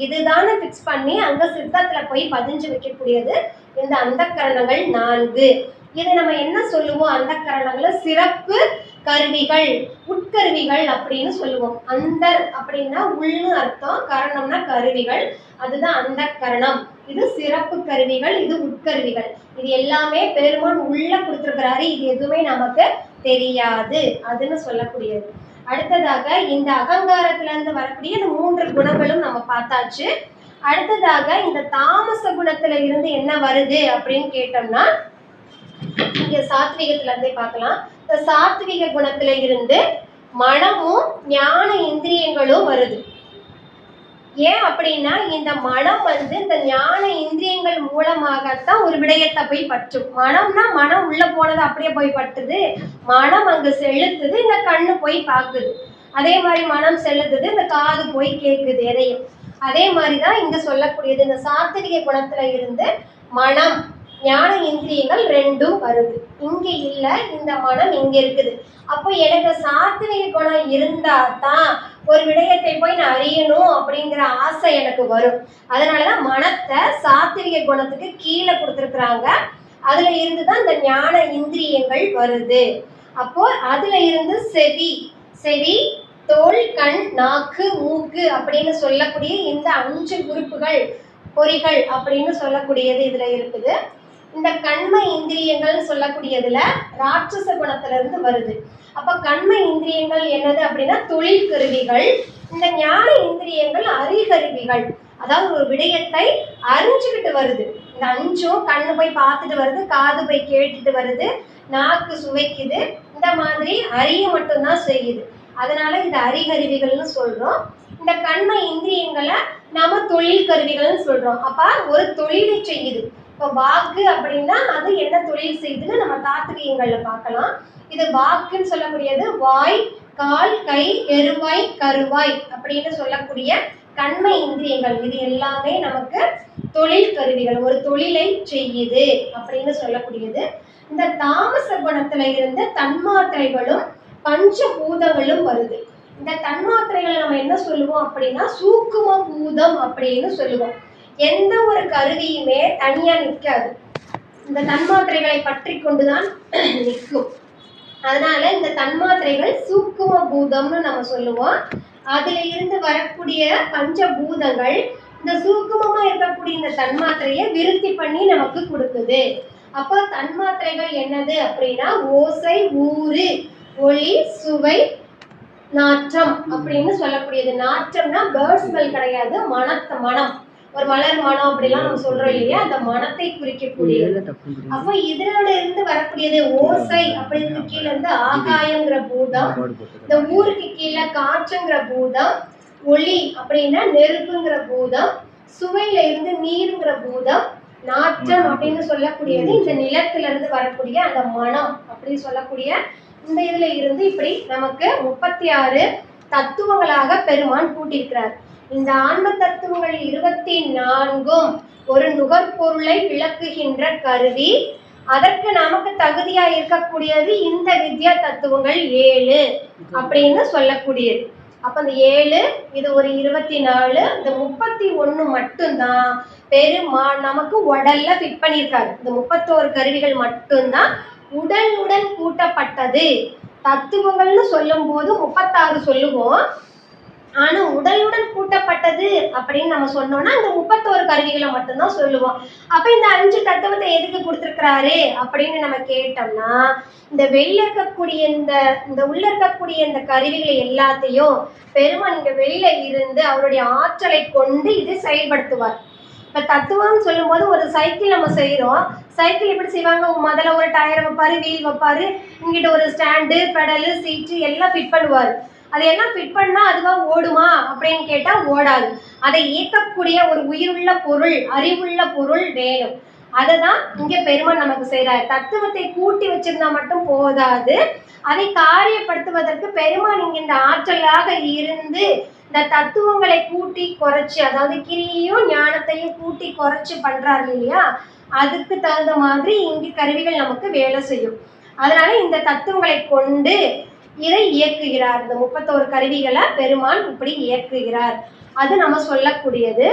இதுதானே ஃபிக்ஸ் பண்ணி அங்க சித்தத்துல போய் பதிஞ்சு வைக்கக்கூடியது இந்த அந்தக்கரணங்கள் 4. இதை நம்ம என்ன சொல்லுவோம், அந்தக்கரணங்களை சிறப்பு கருவிகள், உட்கருவிகள் அப்படின்னு சொல்லுவோம். அந்தர் அப்படின்னா உள்னு அர்த்தம், கரணம்னா கருவிகள், அதுதான் அந்தக்கரணம். இது சிறப்பு கருவிகள், இது உட்கருவிகள். இது எல்லாமே பெருமான் உள்ள கொடுத்துருக்கிறாரு, இது எதுவுமே நமக்கு தெரியாது அதுன்னு சொல்லக்கூடியது. அடுத்ததாக இந்த அகங்காரத்துல இருந்து வரக்கூடிய இந்த 3 குணங்களும் நம்ம பார்த்தாச்சு. அடுத்ததாக இந்த தாமச குணத்துல இருந்து என்ன வருது அப்படின்னு கேட்டோம்னா இங்க சாத்விகத்துல இருந்தே பார்க்கலாம். இந்த சாத்விக குணத்துல இருந்து மனமும் ஞான இந்திரியங்களும் வருது. ஏன் அப்படின்னா இந்த மனம் இந்த ஞான இந்திரியங்கள் மூலமாகத்தான் ஒரு விடயத்தை போய் பற்றும். மனம்னா மனம் உள்ள போனது அப்படியே போய் பட்டுது, மனம் அங்கு செலுத்துது, இந்த கண்ணு போய் பார்க்குது. அதே மாதிரி மனம் செலுத்துது, இந்த காது போய் கேட்குது எதையும். அதே மாதிரிதான் இங்க சொல்லக்கூடியது. இந்த சாத்விக குணத்துல இருந்து மனம் ஞான இந்திரியங்கள் 2ம் வருது. இங்க இல்ல, இந்த மனம் இங்க இருக்குது. அப்போ எனக்கு சாத்விக குணம் இருந்தா தான் ஒரு விடயத்தை போய் நான் அறியணும் அப்படிங்கிற ஆசை எனக்கு வரும். அதனாலதான் மனத்தை சாத்விக குணத்துக்கு கீழே கொடுத்துருக்குறாங்க. அதுல இருந்துதான் இந்த ஞான இந்திரியங்கள் வருது. அப்போ அதுல இருந்து செவி, தோல், கண், நாக்கு, மூக்கு அப்படின்னு சொல்லக்கூடிய இந்த 5 உறுப்புகள், பொறிகள் அப்படின்னு சொல்லக்கூடியது இதுல இருக்குது. இந்த கண்ம இந்திரியங்கள் சொல்லக்கூடியதுல ராட்சச குணத்துல இருந்து வருது. அப்ப கண்ம இந்திரியங்கள் என்னது அப்படின்னா தொழில் கருவிகள். இந்த ஞான இந்திரியங்கள் அறிகருவிகள், அதாவது ஒரு விடயத்தை அறிஞ்சுக்கிட்டு வருது. இந்த 5ம் கண்ணு போய் பார்த்துட்டு வருது, காது போய் கேட்டுட்டு வருது, நாக்கு சுவைக்குது, இந்த மாதிரி அறிய மட்டும்தான் செய்யுது. அதனால இது அறிகருவிகள்னு சொல்றோம். இந்த கண்ம இந்திரியங்களை நாம தொழில் கருவிகள்னு சொல்றோம். அப்ப ஒரு தொழிலை செய்யுது. இப்போ வாக்கு அப்படின்னா அது என்ன தொழில் செய்யுதுன்னு நம்ம தாத்விகங்கள்ல பார்க்கலாம். இது வாக்குன்னு சொல்லக்கூடியது வாய், கால், கை, எருவாய், கருவாய் அப்படின்னு சொல்லக்கூடிய கண்ம இந்திரியங்கள். இது எல்லாமே நமக்கு தொழில் கருவிகள், ஒரு தொழிலை செய்யுது அப்படின்னு சொல்லக்கூடியது. இந்த தாமச குணத்துல இருந்து தன்மாத்திரைகளும் பஞ்சபூதங்களும் வருது. இந்த தன்மாத்திரைகளை நம்ம என்ன சொல்லுவோம் அப்படின்னா சூக்கும பூதம் அப்படின்னு சொல்லுவோம். எந்த ஒரு கருவியுமே தனியா நிற்காது, இந்த தன்மாத்திரைகளை பற்றி கொண்டுதான் நிற்கும். அதனால இந்த தன்மாத்திரைகள் சூக்கும பூதம்னு நம்ம சொல்லுவோம். அதுல இருந்து வரக்கூடிய பஞ்சபூதங்கள் இந்த சூக்குமமா இருக்கக்கூடிய இந்த தன்மாத்திரையை விருத்தி பண்ணி நமக்கு கொடுக்குது. அப்போ தன்மாத்திரைகள் என்னது அப்படின்னா ஓசை, ஊறு, ஒளி, சுவை, நாற்றம் அப்படின்னு சொல்லக்கூடியது. நாற்றம்னா பேர்ட் ஸ்மெல் கிடையாது, மனம், ஒரு மலர் மனம் அப்படிலாம் நம்ம சொல்றோம் இல்லையா, அந்த மனத்தை குறிக்கக்கூடியது. அப்போ இதனோட இருந்து வரக்கூடியது ஓசை அப்படின்னு கீழே இருந்து ஆகாயங்கிற பூதம், இந்த ஊருக்கு கீழே காற்றுங்கிற பூதம், ஒளி அப்படின்னா நெருப்புங்கிற பூதம், சுவையில இருந்து நீருங்கிற பூதம், நாற்றம் அப்படின்னு சொல்லக்கூடியது இந்த நிலத்துல இருந்து வரக்கூடிய அந்த மனம் அப்படின்னு சொல்லக்கூடிய இந்த இதுல இருந்து இப்படி நமக்கு 36 தத்துவங்களாக பெருமான் கூட்டியிருக்கிறார். இந்த ஆன்ம தத்துவங்கள் 24ம் ஒரு நுகர்பொருளை விளக்குகின்ற கருவி. அதற்கு நமக்கு தகுதியா இருக்கக்கூடியது இந்த வித்யா தத்துவங்கள் 7 அப்படின்னு சொல்லக்கூடியது. அப்ப அந்த 7 இது ஒரு 24, இந்த 31 மட்டும்தான் நமக்கு உடல்ல ஃபிட் பண்ணியிருக்காரு. இந்த 31 கருவிகள் மட்டும்தான் உடனுடன் கூட்டப்பட்டது. தத்துவங்கள்னு சொல்லும் போது 36 சொல்லுவோம். ஆனா உடலுடன் கூட்டப்பட்டது அப்படின்னு நம்ம சொன்னோம்னா இந்த 31 கருவிகளை மட்டும்தான் சொல்லுவோம். அப்ப இந்த 5 தத்துவத்தை எதுக்கு கொடுத்திருக்கிறாரு அப்படின்னு நம்ம கேட்டோம்னா, இந்த வெளியில இருக்கக்கூடிய இந்த உள்ள இருக்கக்கூடிய இந்த கருவிகளை எல்லாத்தையும் பெருமான் இங்க வெளியில இருந்து அவருடைய ஆற்றலை கொண்டு இதை செயல்படுத்துவார். இப்ப தத்துவம்னு சொல்லும் போது ஒரு சைக்கிள் நம்ம செய்யறோம். சைக்கிள் எப்படி செய்வாங்க? முதல்ல ஒரு டயர் வைப்பாரு, வீல் வைப்பாரு, இங்கிட்ட ஒரு ஸ்டாண்டு, பெடலு, சீட்டு எல்லாம் ஃபிட் பண்ணுவாரு. அதையெல்லாம் ஃபிட் பண்ணா அதுவா ஓடுமா அப்படின்னு கேட்டா ஓடாது. அதை இயக்கக்கூடிய ஒரு உயிருள்ள பொருள், அறிவுள்ள பொருள் வேணும். அதை தான் இங்க பெருமான் நமக்கு செய்யறாரு. தத்துவத்தை கூட்டி வச்சிருந்தா மட்டும் போதாது, அதை காரியப்படுத்துவதற்கு பெருமான் இங்க இந்த ஆற்றலாக இருந்து இந்த தத்துவங்களை கூட்டி குறைச்சு, அதாவது கிரியையும் ஞானத்தையும் கூட்டி குறைச்சு பண்றாரு இல்லையா, அதுக்கு தகுந்த மாதிரி இங்கு கருவிகள் நமக்கு வேலை செய்யும். அதனால இந்த தத்துவங்களை கொண்டு இதை இயக்குகிறார். இந்த 31 கருவிகளை பெருமான் இப்படி இயக்குகிறார். அது நம்ம சொல்லக்கூடியது.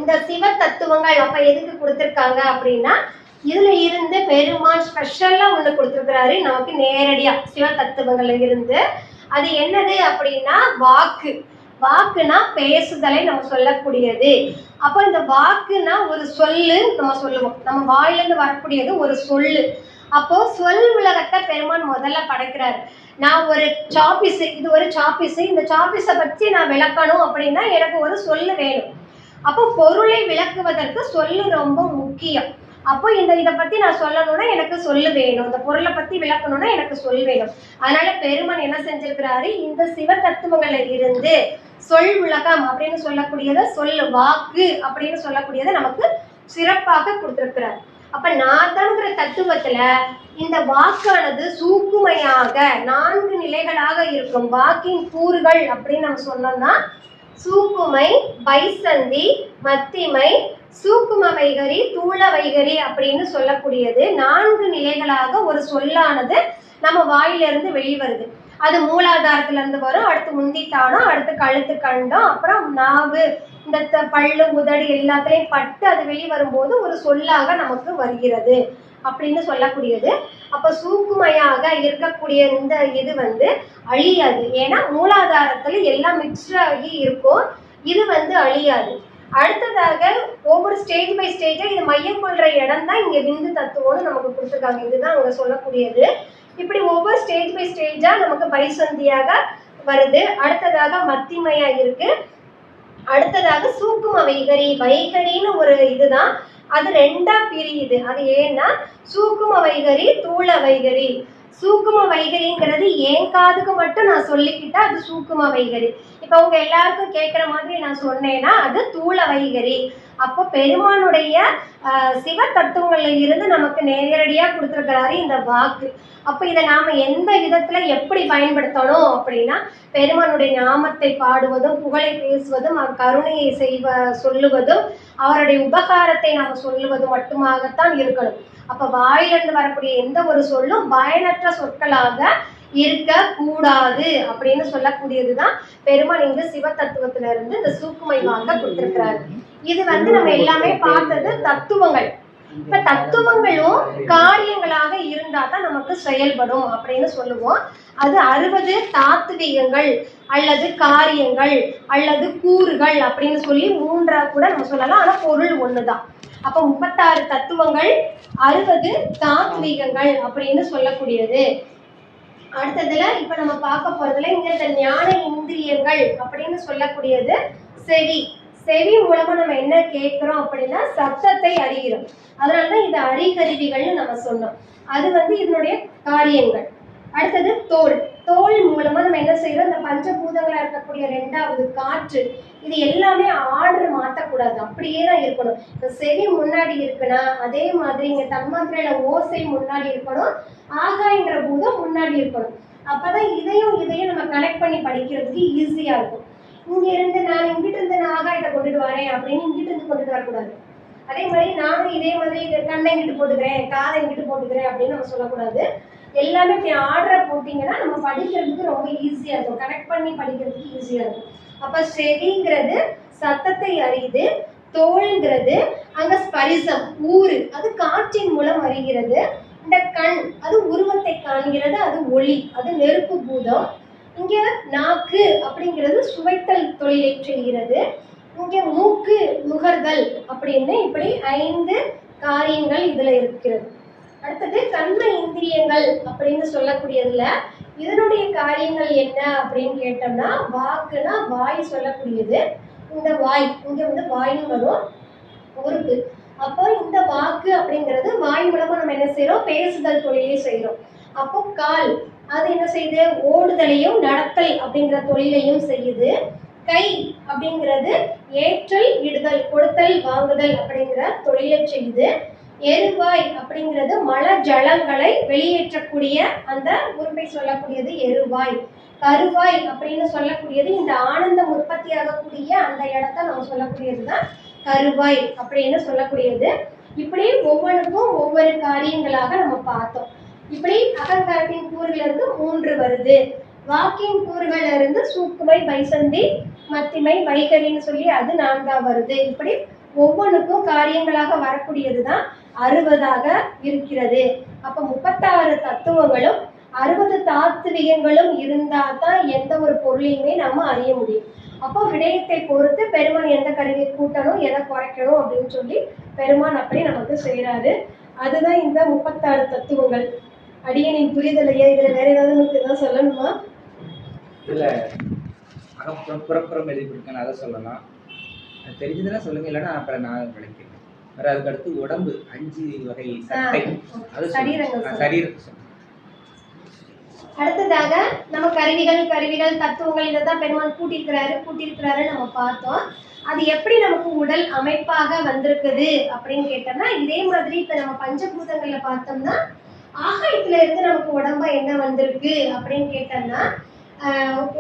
இந்த சிவ தத்துவங்கள் அப்ப எதுக்கு கொடுத்திருக்காங்க அப்படின்னா, இதுல இருந்து பெருமான் ஸ்பெஷலா ஒண்ணு கொடுத்திருக்கிறாரு நமக்கு நேரடியா சிவ தத்துவங்கள்ல இருந்து. அது என்னது அப்படின்னா வாக்கு. வாக்குனா பேசுதலை நம்ம சொல்லக்கூடியது. அப்போ இந்த வாக்குனா ஒரு சொல்லு நம்ம சொல்லுவோம். நம்ம வாயிலிருந்து வரக்கூடியது ஒரு சொல்லு. அப்போ சொல் உலகத்தை பெருமான் முதல்ல படைக்கிறாரு. நான் ஒரு சாப்பீஸ், இது ஒரு சாப்பீஸ், இந்த சாப்பீஸை பற்றி நான் விளக்கணும் அப்படின்னா எனக்கு ஒரு சொல்லு வேணும். அப்போ பொருளை விளக்குவதற்கு சொல்லு ரொம்ப முக்கியம். அப்போ இதை பத்தி நான் சொல்லணும்னா எனக்கு சொல்லு வேணும், இந்த பொருளை பத்தி விளக்கணும்னா எனக்கு சொல் வேணும். அதனால பெருமான் என்ன செஞ்சிருக்கிறாரு, இந்த சிவ தத்துவங்கள்ல இருந்து சொல் உலகம் அப்படின்னு சொல்லக்கூடியதை, சொல்லு வாக்கு அப்படின்னு சொல்லக்கூடியதை நமக்கு சிறப்பாக கொடுத்திருக்கிறார். அப்ப நாதம்ங்கிற தத்துவத்துல இந்த வாக்கானது சூக்குமையாக 4 நிலைகளாக இருக்கும். வாக்கின் கூறுகள் அப்படின்னு நம்ம சொன்னோம்னா சூக்குமை, பைசந்தி, மத்திமை, சூக்கும வைகரி, தூள வைகரி அப்படின்னு சொல்லக்கூடியது 4 நிலைகளாக ஒரு சொல்லானது நம்ம வாயிலிருந்து வெளிவருது. அது மூலாதாரத்துல இருந்து வரும், அடுத்து முந்தித்தானம், அடுத்து கழுத்து கண்டம், அப்புறம் நாவு, இந்த பல்லு உதடு எல்லாத்துலயும் பட்டு அது வெளிவரும்போது ஒரு சொல்லாக நமக்கு வருகிறது அப்படின்னு சொல்லக்கூடியது. அப்ப சூக்குமையாக இருக்கக்கூடிய இந்த இது அழியாது. ஏன்னா மூலாதாரத்துல எல்லாம் மிக்ஸ்ட் ஆகி இருக்கும், இது அழியாது. அடுத்ததாக ஒவ்வொரு ஸ்டேஜ் பை ஸ்டேஜா இது மையம் கொள்ற இடம் தான் இங்க விந்து தத்துவம்னு நமக்கு கொடுத்துருக்காங்க. இதுதான் அவங்க சொல்லக்கூடியது. இப்படி ஒவ்வொரு ஸ்டேஜ் பை ஸ்டேஜா நமக்கு பைசந்தியாக வருது. அடுத்ததாக மத்திமையா இருக்கு. அடுத்ததாக சூக்கும வைகரி. வைகரின்னு ஒரு இதுதான், அது 2ஆ பிரியுது. அது ஏன்னா சூக்கும வைகரி, தூள வைகரி. சூக்கும வைகரிங்கிறது என் காதுக்கு மட்டும் நான் சொல்லிக்கிட்டா அது சூக்கும வைகரி. இப்போ உங்க எல்லாருக்கும் கேட்குற மாதிரி நான் சொன்னேன்னா அது தூள வைகரி. அப்போ பெருமானுடைய சிவ தத்துவங்கள்ல இருந்து நமக்கு நேரடியா கொடுத்துருக்கிறாரு இந்த வாக்கு. அப்போ இதை நாம எந்த விதத்துல எப்படி பயன்படுத்தணும் அப்படின்னா, பெருமானுடைய நாமத்தை பாடுவதும், புகழை பேசுவதும், அவர் கருணையை சொல்லுவதும், அவருடைய உபகாரத்தை நாம் சொல்லுவதும் மட்டுமாகத்தான் இருக்கணும். அப்ப வாயிலிருந்து வரக்கூடிய எந்த ஒரு சொல்லும் பயனற்ற சொற்களாக இருக்க கூடாது அப்படின்னு சொல்லக்கூடியதுதான் பெருமான் இங்கு சிவ தத்துவத்துல இருந்து இந்த சூக்குமை வாங்க கொடுத்திருக்கிறாரு. இது நம்ம எல்லாமே பார்த்தது தத்துவங்கள். இப்ப தத்துவங்களும் காரியங்களாக இருந்தா தான் நமக்கு செயல்படும் அப்படின்னு சொல்லுவோம். அது 60 தாத்வீகங்கள் அல்லது காரியங்கள் அல்லது கூறுகள் அப்படின்னு சொல்லி 3ஆ கூட நம்ம சொல்லலாம். ஆனா பொருள் ஒண்ணுதான். அப்ப 36 தத்துவங்கள், 60 தாத்வீகங்கள் அப்படின்னு சொல்லக்கூடியது. அடுத்ததுல இப்ப நம்ம பார்க்க போறதுல இங்க இந்த ஞான இந்திரியங்கள் அப்படின்னு சொல்லக்கூடியது செவி. செவி மூலமா நம்ம என்ன கேட்கிறோம் அப்படின்னா சத்தத்தை அறிகிறோம். அதனாலதான் இது அறிகருவிகள்னு நம்ம சொன்னோம். அது இதனுடைய காரியங்கள். அடுத்தது தோல். தோல் மூலமா நம்ம என்ன செய்யறோம், இந்த பஞ்சபூதங்களா இருக்கக்கூடிய 2வது காற்று, இது எல்லாமே ஆர்டர் மாற்றக்கூடாது, அப்படியே தான் இருக்கணும். இப்போ செவி முன்னாடி இருக்குன்னா அதே மாதிரி இங்க தன்மாத்திரையில ஓசை முன்னாடி இருக்கணும், ஆகாயங்கிற பூதம் முன்னாடி இருக்கணும். அப்பதான் இதையும் நம்ம கனெக்ட் பண்ணி படிக்கிறதுக்கு ஈஸியா இருக்கும். இங்க இருந்து நான் இங்கிட்ட இருந்து நான் ஆகாயத்தை கொண்டுட்டு வரேன் அப்படின்னு இங்கிட்ட இருந்து கொண்டுட்டு வரக்கூடாது. அதே மாதிரி நானும் இதே மாதிரி கண்ணை இங்கிட்டு போட்டுக்கிறேன், காதை இங்கிட்டு போட்டுக்கிறேன் அப்படின்னு நம்ம சொல்லக்கூடாது. எல்லாமே இப்படி ஆர்டரை போட்டிங்கன்னா நம்ம படிக்கிறதுக்கு ரொம்ப ஈஸியாக இருக்கும், கனெக்ட் பண்ணி படிக்கிறதுக்கு ஈஸியாக இருக்கும். அப்போ செவிங்கிறது சத்தத்தை அறியுது, தோல்ங்கிறது அங்க ஸ்பரிசம் ஊறு, அது காற்றின் மூலம் அறிகிறது. இந்த கண் அது உருவத்தை காண்கிறது, அது ஒளி, அது நெருப்பு பூதம். இங்க நாக்கு அப்படிங்கிறது சுவைத்தல் தொழிலை செய்கிறது. இங்க மூக்கு நுகர்தல் அப்படின்னு இப்படி 5 காரியங்கள் இதுல இருக்கிறது. அடுத்தது கர்ம இந்திரியங்கள் அப்படின்னு சொல்லக்கூடியதுல இதனுடைய காரியங்கள் என்ன அப்படின்னு கேட்டோம்னா, வாக்குனா வாய் சொல்லக்கூடியது. இந்த வாய் இங்க வந்து வாய்னு வரும் உறுப்பு. அப்போ இந்த வாக்கு அப்படிங்கிறது வாய் மூலமா நம்ம என்ன செய்யறோம், பேசுதல் தொழிலை செய்யறோம். அப்போ கால் அது என்ன செய்யுது, ஓடுதலையும் நடத்தல் அப்படிங்கிற தொழிலையும் செய்யுது. கை அப்படிங்கிறது ஏற்றல் இடுதல், கொடுத்தல் வாங்குதல் அப்படிங்கிற தொழிலை செய்யுது. எருவாய் அப்படிங்கிறது மல ஜலங்களை வெளியேற்றக்கூடிய அந்த உறுப்பை சொல்லக்கூடியது எருவாய். கருவாய் அப்படின்னு சொல்லக்கூடியது இந்த ஆனந்தம் உற்பத்தி ஆகக்கூடிய அந்த இடத்த நம்ம சொல்லக்கூடியதுதான் கருவாய் அப்படின்னு சொல்லக்கூடியது. இப்படி ஒவ்வொன்றுக்கும் ஒவ்வொரு காரியங்களாக நம்ம பார்த்தோம். இப்படி அகங்காரத்தின் கூறுகள் இருந்து 3 வருது. வாக்கின் கூறுகள் இருந்து சூக்குமை, பைசந்தி, மத்திமை, வைகரின்னு சொல்லி அது 4ஆ வருது. இப்படி ஒவ்வொன்றுக்கும் காரியங்களாக வரக்கூடியதுதான் 60ஆக இருக்கிறது. அப்ப 36 தத்துவங்களும் 60 தாத்விகங்களும் இருந்தால் தான் எந்த ஒரு பொருளையுமே நம்ம அறிய முடியும். அப்போ விடயத்தை பொறுத்து பெருமான் எந்த கருவியை கூட்டணும், எதை குறைக்கணும் அப்படின்னு சொல்லி பெருமான் அப்படி நமக்கு செய்யறாரு. அதுதான் இந்த 36 தத்துவங்கள். அடியனின் புரிதலையா, இதுல வேற ஏதாவது ஏதாவது சொல்லணுமா? இல்ல அகப்புறம் புறப்புறம் எழுதி கொடுக்கணும், அதை சொல்லலாம். தெரிஞ்சதுன்னா சொல்லுங்க, இல்லைன்னா அப்புறம் நான் விளக்கிறேன். வேற அதுக்கு அடுத்து உடம்பு 5 வகை சட்டை, அது சரீரம். அடுத்ததாக நம்ம கருவிகள் தத்துவங்கள் இதைதான் பெருமான் கூட்டியிருக்கிறாரு நம்ம பார்த்தோம். அது எப்படி நமக்கு உடல் அமைப்பாக வந்திருக்குது அப்படின்னு கேட்டோம்னா, இதே மாதிரி இப்ப நம்ம பஞ்சபூதங்கள்ல பார்த்தோம்னா ஆகாயத்துல இருந்து நமக்கு உடம்பா என்ன வந்திருக்கு அப்படின்னு கேட்டோம்னா,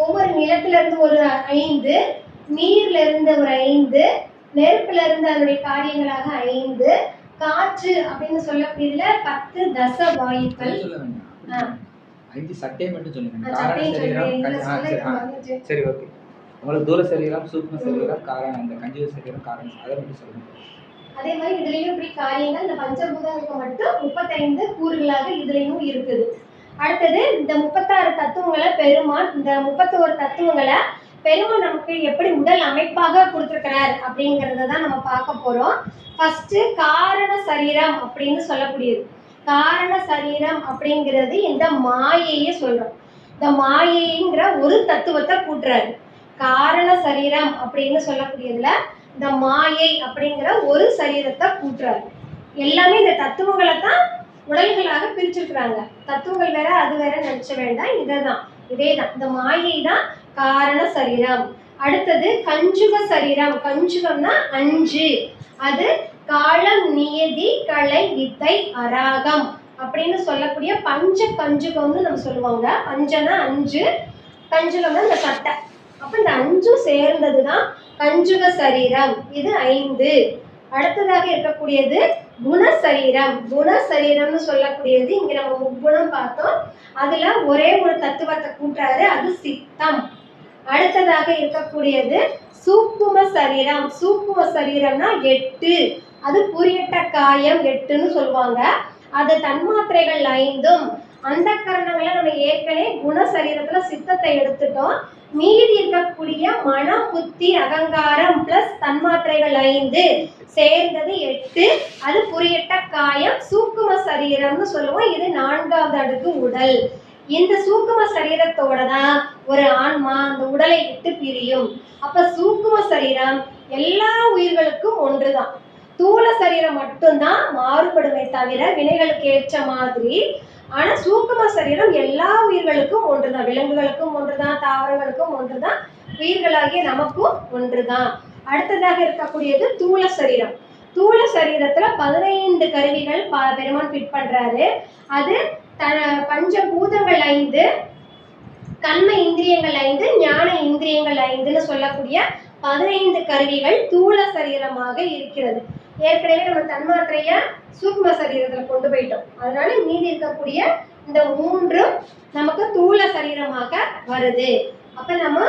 ஒவ்வொரு நிலத்துல இருந்து ஒரு 5, நீர்ல இருந்து ஒரு 5, நெருப்புல இருந்து அதனுடைய காரியங்களாக 5, காற்று அப்படின்னு சொல்லக்கூடியதுல 10 தச வாயுக்கள். 5 சட்டை மட்டும் சொல்லுங்க. சரி, ஓகே. உங்களுக்கு தூர சரீரம், சூக்ம சரீரம், காரணம், இந்த கஞ்சுக சரீரம், காரணம், அதை மட்டும் சொல்லுங்க. அதே மாதிரி இதுலயும் இப்படி காரியங்கள் இந்த பஞ்சபூதங்களுக்கு மட்டும் 35 கூறுகளாக இதுலயும் இருக்குது. அடுத்தது இந்த 36 தத்துவங்களை பெருமான், இந்த 31 தத்துவங்களை பெருமான் நமக்கு எப்படி உடல் அமைப்பாக கொடுத்திருக்கிறார் அப்படிங்கறத தான் நம்ம பார்க்க போறோம். ஃபர்ஸ்ட் காரண சரீரம் அப்படின்னு சொல்லக்கூடியது. காரண சரீரம் அப்படிங்கிறது இந்த மாயையை சொல்றோம். இந்த மாயைங்கிற ஒரு தத்துவத்தை கூட்டுறாரு. காரண சரீரம் அப்படின்னு சொல்லக்கூடியதுல இந்த மாயை அப்படிங்கிற ஒரு சரீரத்தை கூட்டுறாரு. எல்லாமே இந்த தத்துவங்களை தான் உடல்களாக பிரிச்சிருக்கிறாங்க. தத்துவங்கள் வேற அது வேற நினைச்ச வேண்டாம், இதேதான் இந்த மாயை தான் காரண சரீரம். அடுத்தது கஞ்சுக சரீரம். கஞ்சுகம்னா 5, அது காலம், நியதி, கலை, வித்தை, அராகம் அப்படின்னு சொல்லக்கூடிய பஞ்ச கஞ்சுகம்னு நம்ம சொல்லுவாங்க. பஞ்சனா 5, கஞ்சுகம்னா இந்த சட்டை. அப்ப இந்த 5 சேர்ந்ததுதான் கஞ்சுக சரீரம். இது 5. அடுத்ததாக இருக்கக்கூடியது குணசரீரம். குணசரீரம்னு சொல்லக்கூடியது இங்க நம்ம முக்குணம் பார்த்தோம், அதுல ஒரே ஒரு தத்துவத்தை கூட்டுறாரு, அது சித்தம். அடுத்ததாக இருக்கக்கூடியது சூக்கும சரீரம். சூக்கும சரீரம்னா 8, அது புரியட்ட காயம் 8ன்னு சொல்லுவாங்க. அது தன்மாத்திரைகள் 5. அந்த கரணங்களை நம்ம ஏற்கனவே குணசரீரத்துல சித்தத்தை எடுத்துட்டோம். மீதி இருக்கக்கூடிய மனம், புத்தி, அகங்காரம் பிளஸ் தன்மாத்திரைகள் 5 சேர்ந்தது 8, அது புரியட்ட காயம், சூக்கும சரீரம்னு சொல்லுவோம். இது 4வது அடுக்கு உடல். இந்த சூக்கும சரீரத்தோட தான் ஒரு ஆன்மா அந்த உடலை விட்டு பிரியும். அப்ப சூக்கும சரீரம் எல்லா உயிர்களுக்கும் ஒன்றுதான். தூல சரீரம் மட்டும்தான் மாறுபடுமே தவிர வினைகளுக்கு ஏற்ற மாதிரி. ஆனா சூக்கும சரீரம் எல்லா உயிர்களுக்கும் ஒன்றுதான். விலங்குகளுக்கும் ஒன்றுதான், தாவரங்களுக்கும் ஒன்றுதான், உயிர்களாகிய நமக்கும் ஒன்றுதான். அடுத்ததாக இருக்கக்கூடியது தூல சரீரம். தூல சரீரத்துல 15 கருவிகள் பெருமான் ஃபிட் பண்றாரு. அது பஞ்சபூதங்கள் 5, கண்ம இந்திரியங்கள் 5, ஞான இந்திரியங்கள் 5ன்னு சொல்லக்கூடிய 15 கருவிகள் தூல சரீரமாக இருக்கிறது. ஏற்கனவே நம்ம தன்மாத்திரைய சூக்ம சரீரத்துல கொண்டு போயிட்டோம். அதனால மீதி இருக்கக்கூடிய இந்த மூன்றும் நமக்கு தூள சரீரமாக வருது. அப்ப நம்ம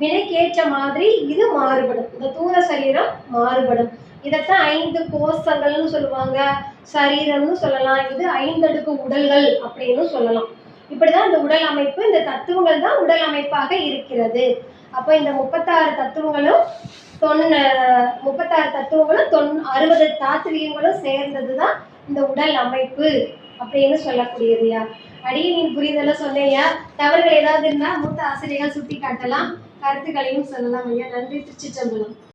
வினைக்கேற்ற மாதிரி இது மாறுபடும். இந்த தூள சரீரம் மாறுபடும். இதைத்தான் 5 கோஷங்கள்னு சொல்லுவாங்க, சரீரம்னு சொல்லலாம். இது 5 அடுக்கு உடல்கள் அப்படின்னு சொல்லலாம். இப்படிதான் இந்த உடல் அமைப்பு, இந்த தத்துவங்கள் தான் உடல் அமைப்பாக இருக்கிறது. அப்ப இந்த 36 தத்துவங்களும் 60 தாத்வீகங்களும் சேர்ந்ததுதான் இந்த உடல் அமைப்பு அப்படின்னு சொல்லக்கூடியதுயா. அடியனின் புரிதல சொன்னேயா. தவறுகள் ஏதாவது இருந்தா மூத்த ஆசிரியர்கள் சுட்டி காட்டலாம், கருத்துக்களையும் சொல்லலாம் ஐயா. நன்றி. திருச்சிற்றம்பலம்.